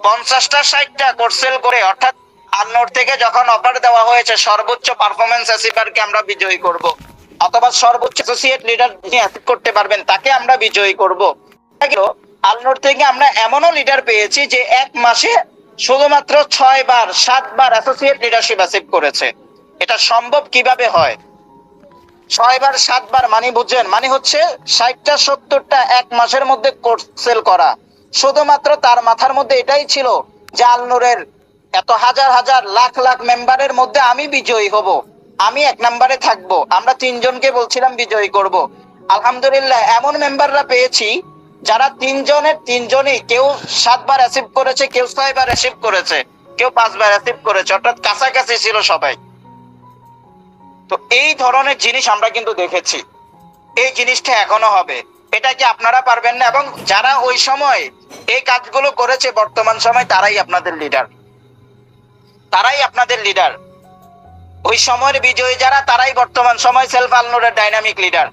50টা 60টা কোর্স সেল করে, অর্থাৎ আলনোর থেকে যখন অফার দেওয়া হয়েছে সর্বোচ্চ পারফরমেন্স অ্যাচিভারকে আমরা বিজয়ী করব, অথবা সর্বোচ্চ অ্যাসোসিয়েট লিডার যিনি অ্যাচিভ করতে পারবেন তাকে আমরা বিজয়ী করব। আলনোর থেকে আমরা এমনও লিডার পেয়েছি যে এক মাসে শুধুমাত্র 6 বার 7 বার অ্যাসোসিয়েট লিডারশিপ অ্যাচিভ করেছে। এটা সম্ভব কিভাবে হয়? 6 বার 7 বার মানে বুঝছেন, মানে হচ্ছে 60টা 70টা এক মাসের মধ্যে কোর্স সেল করা। শুধুমাত্র তার মাথার মধ্যে এটাই ছিল যে আলনুরের এত হাজার হাজার লাখ লাখ মেম্বারের মধ্যে আমি বিজয়ী হব, আমি 1 নম্বরে থাকবো। আমরা 3জনকে বলছিলাম বিজয়ী করব। আলহামদুলিল্লাহ এমন মেম্বাররা পেয়েছি যারা 3জনই কেউ 7 বার অ্যাচিভ করেছে, কেউ 6 বার অ্যাচিভ করেছে, কেউ 5 বার অ্যাচিভ করেছে, অর্থাৎ কাছাকাছি ছিল সবাই। তো এই ধরনের জিনিস আমরা কিন্তু দেখেছি, এই জিনিসটা এখনো হবে। এটা কি আপনারা পারবেন না? এবং যারা ওই সময় এই কাজগুলো করেছে বর্তমান সময় তারাই আপনাদের লিডার, তারাই আপনাদের লিডার। ওই সময়ের বিজয়ী যারা তারাই বর্তমান সময় সেলফ আলনুরের ডাইনামিক লিডার।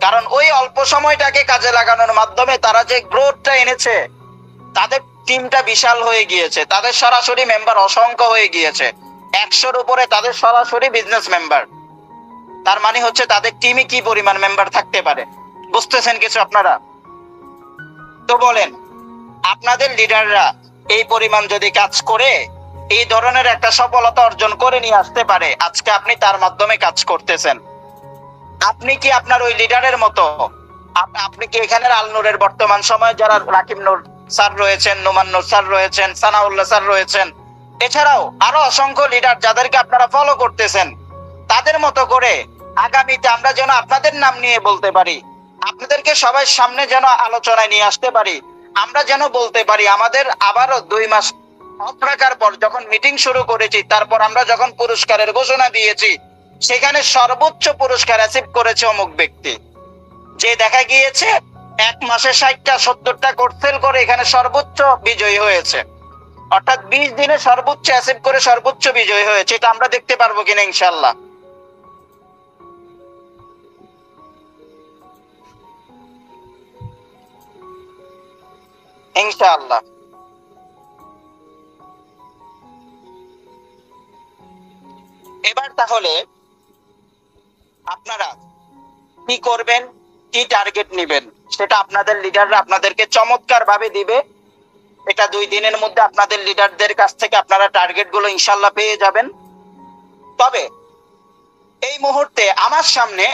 কারণ ওই অল্প সময়টাকে কাজে লাগানোর মাধ্যমে তারা যে গ্রোথটা এনেছে, তাদের টিমটা বিশাল হয়ে গিয়েছে, তাদের সরাসরি মেম্বার অসংখ্য হয়ে গিয়েছে, 100-র উপরে তাদের সরাসরি বিজনেস মেম্বার। তার মানে হচ্ছে তাদের টিমে কি পরিমাণ মেম্বার থাকতে পারে, বুঝতেছেন কিছু আপনারা? তো বলেন, আপনাদের লিডাররা এই পরিমাণ যদি কাজ করে এই ধরনের একটা সফলতা অর্জন করে নিয়ে আসতে পারে, আজকে আপনি তার মাধ্যমে কাজ করতেছেন, আপনি কি আপনার ওই লিডারের মতো, আপনি কি এখানের আলনুরের বর্তমান সময়ে যারা রাকিব নূর স্যার রয়েছেন, নোমান নূর স্যার রয়েছেন, সানাউল্লাহ স্যার রয়েছেন, এছাড়াও আরো অসংখ্য লিডার যাদেরকে আপনারা ফলো করতেছেন, তাদের মতো করে আগামীতে আমরা যেন আপনাদের নাম নিয়ে বলতে পারি, আপনাদেরকে সবাই সামনে যেন আলোচনায় নিয়ে আসতে পারি, আমরা যেন বলতে পারি আমাদের আবারও 2 মাস অফ রাখার পর যখন মিটিং শুরু করেছি, তারপর আমরা যখন পুরস্কারের ঘোষণা দিয়েছি, সেখানে সর্বোচ্চ পুরস্কার অ্যাচিভ করেছে অমুক ব্যক্তি, যে দেখা গিয়েছে 1 মাসে 60টা 70টা কোর্স সেল করে এখানে সর্বোচ্চ বিজয়ী হয়েছে, অর্থাৎ 20 দিনে সর্বোচ্চ অ্যাচিভ করে সর্বোচ্চ বিজয়ী হয়েছে। এটা আমরা দেখতে পারবো কিনা ইনশাআল্লাহ? ইনশাআল্লাহ। এবার তাহলে আপনারা কি করবেন, কি টার্গেট নেবেন, সেটা আপনাদের লিডাররা আপনাদেরকে চমৎকার ভাবে দিবে। এটা 2 দিনের মধ্যে আপনাদের লিডারদের কাছ থেকে আপনারা টার্গেট গুলো ইনশাআল্লাহ পেয়ে যাবেন। তবে এই মুহূর্তে আমার সামনে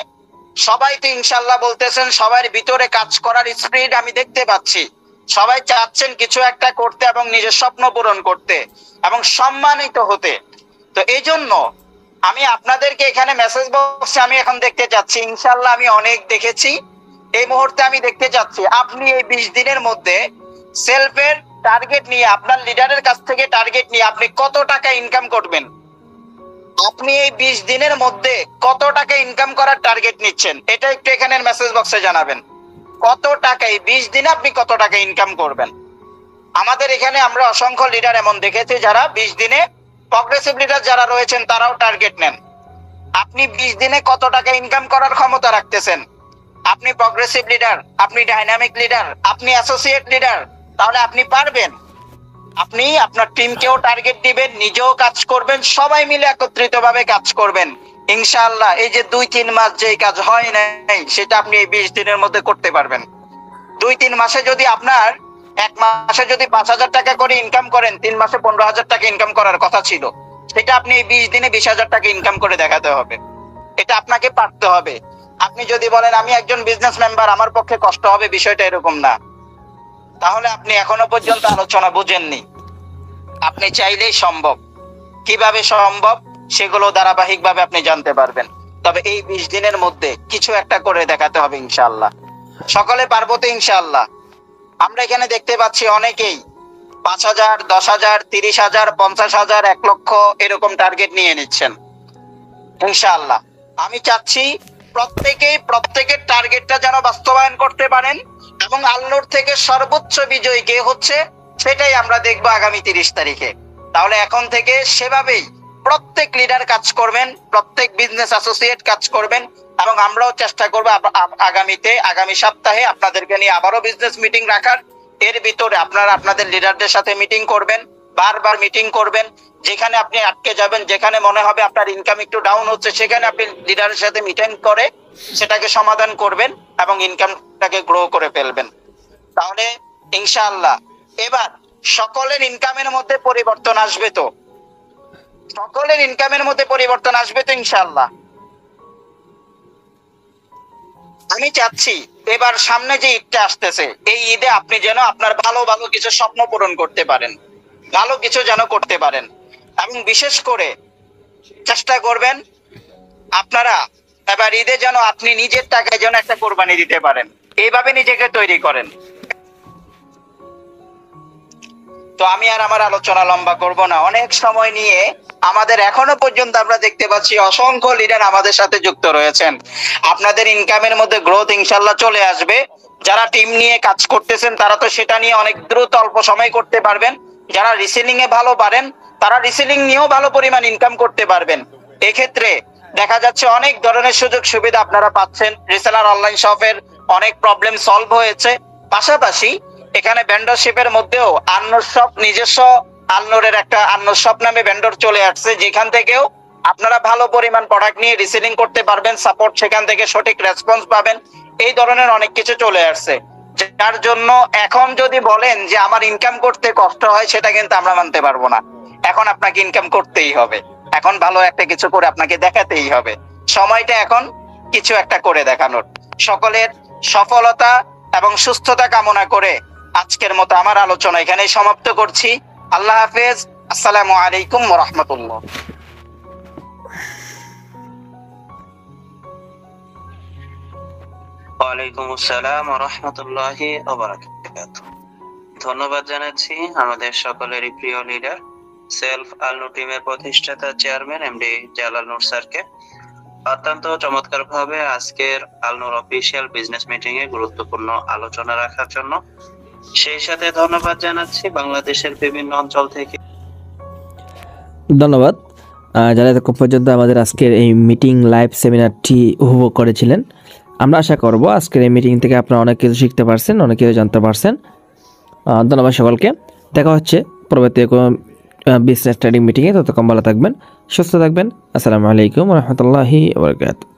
সবাই তো ইনশাআল্লাহ বলতেছেন, সবার ভিতরে কাজ করার স্পিরিট আমি দেখতে পাচ্ছি, সবাই চাচ্ছেন কিছু একটা করতে এবং নিজের স্বপ্ন পূরণ করতে এবং সম্মানিত হতে। তো এই জন্য আমি আপনাদেরকে এখানে মেসেজ বক্সে আমি এখন দেখতে চাচ্ছি, ইনশাআল্লাহ আমি অনেক দেখেছি, এই মুহূর্তে আমি দেখতে চাচ্ছি আপনি এই 20 দিনের মধ্যে সেলফের টার্গেট নিয়ে, আপনার লিডারের কাছ থেকে টার্গেট নিয়ে আপনি কত টাকা ইনকাম করবেন, আপনি এই 20 দিনের মধ্যে কত টাকা ইনকাম করার টার্গেট নিচ্ছেন, এটা একটু এখানে মেসেজ বক্সে জানাবেন। কত টাকা এই 20 দিনে আপনি কত টাকা ইনকাম করবেন? আমাদের এখানে আমরা অসংখ্য লিডার এমন দেখেছি যারা 20 দিনে, প্রগ্রেসিভ লিডার যারা রয়েছেন তারাও টার্গেট নেন। আপনি 20 দিনে কত টাকা ইনকাম করার ক্ষমতা রাখতেছেন? আপনি প্রগ্রেসিভ লিডার, আপনি ডাইনামিক লিডার, আপনি অ্যাসোসিয়েট লিডার, তাহলে আপনি পারবেন। আপনি আপনার টিমকেও টার্গেট দিবেন, নিজেও কাজ করবেন, সবাই মিলে একত্রিতভাবে কাজ করবেন। ইনশাআল্লাহ এই যে 2-3 মাস যে কাজ হয় নাই সেটা আপনি এই 20 দিনের মধ্যে করতে পারবেন। 2-3 মাসে যদি আপনার 1 মাসে যদি 5,000 টাকা করে ইনকাম করেন, 3 মাসে 15,000 টাকা ইনকাম করার কথা ছিল, সেটা আপনি এই 20 দিনে 20,000 টাকা ইনকাম করে দেখাতে হবে। এটা আপনাকে পারতে হবে। আপনি যদি বলেন আমি একজন বিজনেস মেম্বার, আমার পক্ষে কষ্ট হবে, বিষয়টা এরকম না, তাহলে আপনি এখনো পর্যন্ত আলোচনা বুঝেননি। আপনি চাইলেই সম্ভব। কিভাবে সম্ভব সেগুলো ধারাবাহিকভাবে আপনি জানতে পারবেন। তবে এই 20 দিনের মধ্যে কিছু একটা করে দেখাতে হবে ইনশাআল্লাহ। সকলে পারবো তো ইনশাআল্লাহ? আমরা এখানে দেখতে পাচ্ছি অনেকেই 5,000, 10,000, 30,000, 50,000, 1 লক্ষ এরকম টার্গেট নিয়ে নিচ্ছেন। ইনশাআল্লাহ আমি চাচ্ছি প্রত্যেকের টার্গেটটা যেন বাস্তবায়ন করতে পারেন এবং আল্লাহর থেকে সর্বোচ্চ বিজয়ী কে হচ্ছে সেটাই আমরা দেখবো আগামী 30 তারিখে। তাহলে এখন থেকে সেভাবেই প্রত্যেক লিডার কাজ করবেন, প্রত্যেক বিজনেস অ্যাসোসিয়েট কাজ করবেন এবং আমরাও চেষ্টা করবো আগামী সপ্তাহে আপনাদেরকে নিয়ে আবারও বিজনেস মিটিং রাখার। এর ভিতরে আপনারা আপনাদের লিডারদের সাথে মিটিং করবেন, বারবার মিটিং করবেন। যেখানে আপনি আটকে যাবেন, যেখানে মনে হবে আপনার ইনকাম একটু ডাউন হচ্ছে, সেখানে আপনি লিডারের সাথে মিটিং করে সেটাকে সমাধান করবেন এবং ইনকামটাকে গ্রো করে ফেলবেন। তাহলে ইনশাআল্লাহ এবার সকলের ইনকামের মধ্যে পরিবর্তন আসবে তো? সকলের ইনকামের মধ্যে পরিবর্তন আসবে তো ইনশাআল্লাহ? আমি চাচ্ছি এবার সামনে যে ঈদটা আসতেছে, এই ঈদে আপনি যেন আপনার ভালো ভালো কিছু স্বপ্ন পূরণ করতে পারেন, ভালো কিছু যেন করতে পারেন। এবং বিশেষ করে চেষ্টা করবেন আপনারা এবার ঈদে যেন আপনি নিজের টাকায় যেন একটা কোরবানি দিতে পারেন, এইভাবে নিজেকে তৈরি করেন। তো আমি আর আমার আলোচনা লম্বা করব না, অনেক সময় নিয়ে আমাদের এখনো পর্যন্ত আমরা দেখতে পাচ্ছি অসংখ্য লিডার আমাদের সাথে যুক্ত রয়েছেন। আপনাদের ইনকামের মধ্যে গ্রোথ ইনশাল্লাহ চলে আসবে। যারা টিম নিয়ে কাজ করতেছেন তারা তো সেটা নিয়ে অনেক দ্রুত অল্প সময় করতে পারবেন। যারা রিসেলিং এ ভালো পারেন তারা রিসেলিং নিয়েও ভালো পরিমাণ ইনকাম করতে পারবেন। এক্ষেত্রে দেখা যাচ্ছে অনেক ধরনের সুযোগ সুবিধা আপনারা পাচ্ছেন। রিসেলার অনলাইন শপের অনেক প্রবলেম সলভ হয়েছে। পাশাপাশি এখানে ভেন্ডরশিপের মধ্যেও আন্নোর শপ, নিজস্ব আন্নোরের একটা আন্নোর শপ নামে ভেন্ডর চলে আসছে, যেখান থেকেও আপনারা ভালো পরিমাণ প্রোডাক্ট নিয়ে রিসেলিং করতে পারবেন, সাপোর্ট সেখান থেকে সঠিক রেসপন্স পাবেন। এই ধরনের অনেক কিছু চলে আসছে, যার জন্য এখন যদি বলেন যে আমার ইনকাম করতে কষ্ট হয়, সেটা কিন্তু আমরা মানতে পারবো না। এখন আপনাকে ইনকাম করতেই হবে, এখন ভালো একটা কিছু করে আপনাকে দেখাতেই হবে। সময়টা এখন কিছু একটা করে দেখানোর। সকলের সফলতা এবং সুস্থতা কামনা করে আজকের মতো আমার আলোচনা এখানেই সমাপ্ত করছি। আল্লাহ হাফেজ। আসসালামু আলাইকুম ওয়া রাহমাতুল্লাহ। ওয়ালাইকুম আসসালাম ওয়া রাহমাতুল্লাহি ওয়া বারাকাতুহু। ধন্যবাদ জানাচ্ছি আমাদের সকলেরই প্রিয় লিডার, সেলফ আলনূর টিমের প্রতিষ্ঠাতা চেয়ারম্যান এমডি জালাল নূর স্যারকে অত্যন্ত চমৎকার ভাবে আজকের আলনূর অফিসিয়াল বিজনেস মিটিং এ গুরুত্বপূর্ণ আলোচনা রাখার জন্য। সেই সাথে ধন্যবাদ জানাচ্ছি বাংলাদেশের বিভিন্ন অঞ্চল থেকে। ধন্যবাদ যারা এতক্ষণ পর্যন্ত আমাদের আজকের এই মিটিং লাইভ সেমিনারটি উপভোগ করেছিলেন। আমরা আশা করব আজকের এই মিটিং থেকে আপনারা অনেক কিছু শিখতে পারছেন, অনেক কিছু জানতে পারছেন। ধন্যবাদ সকলকে। দেখা হচ্ছে পরবর্তী কোনো বিজনেস ট্রেডিং মিটিংয়ে। ততক্ষণ ভালো থাকবেন, সুস্থ থাকবেন। আসসালামু আলাইকুম ওয়া রাহমাতুল্লাহি ওয়া বারাকাতুহু।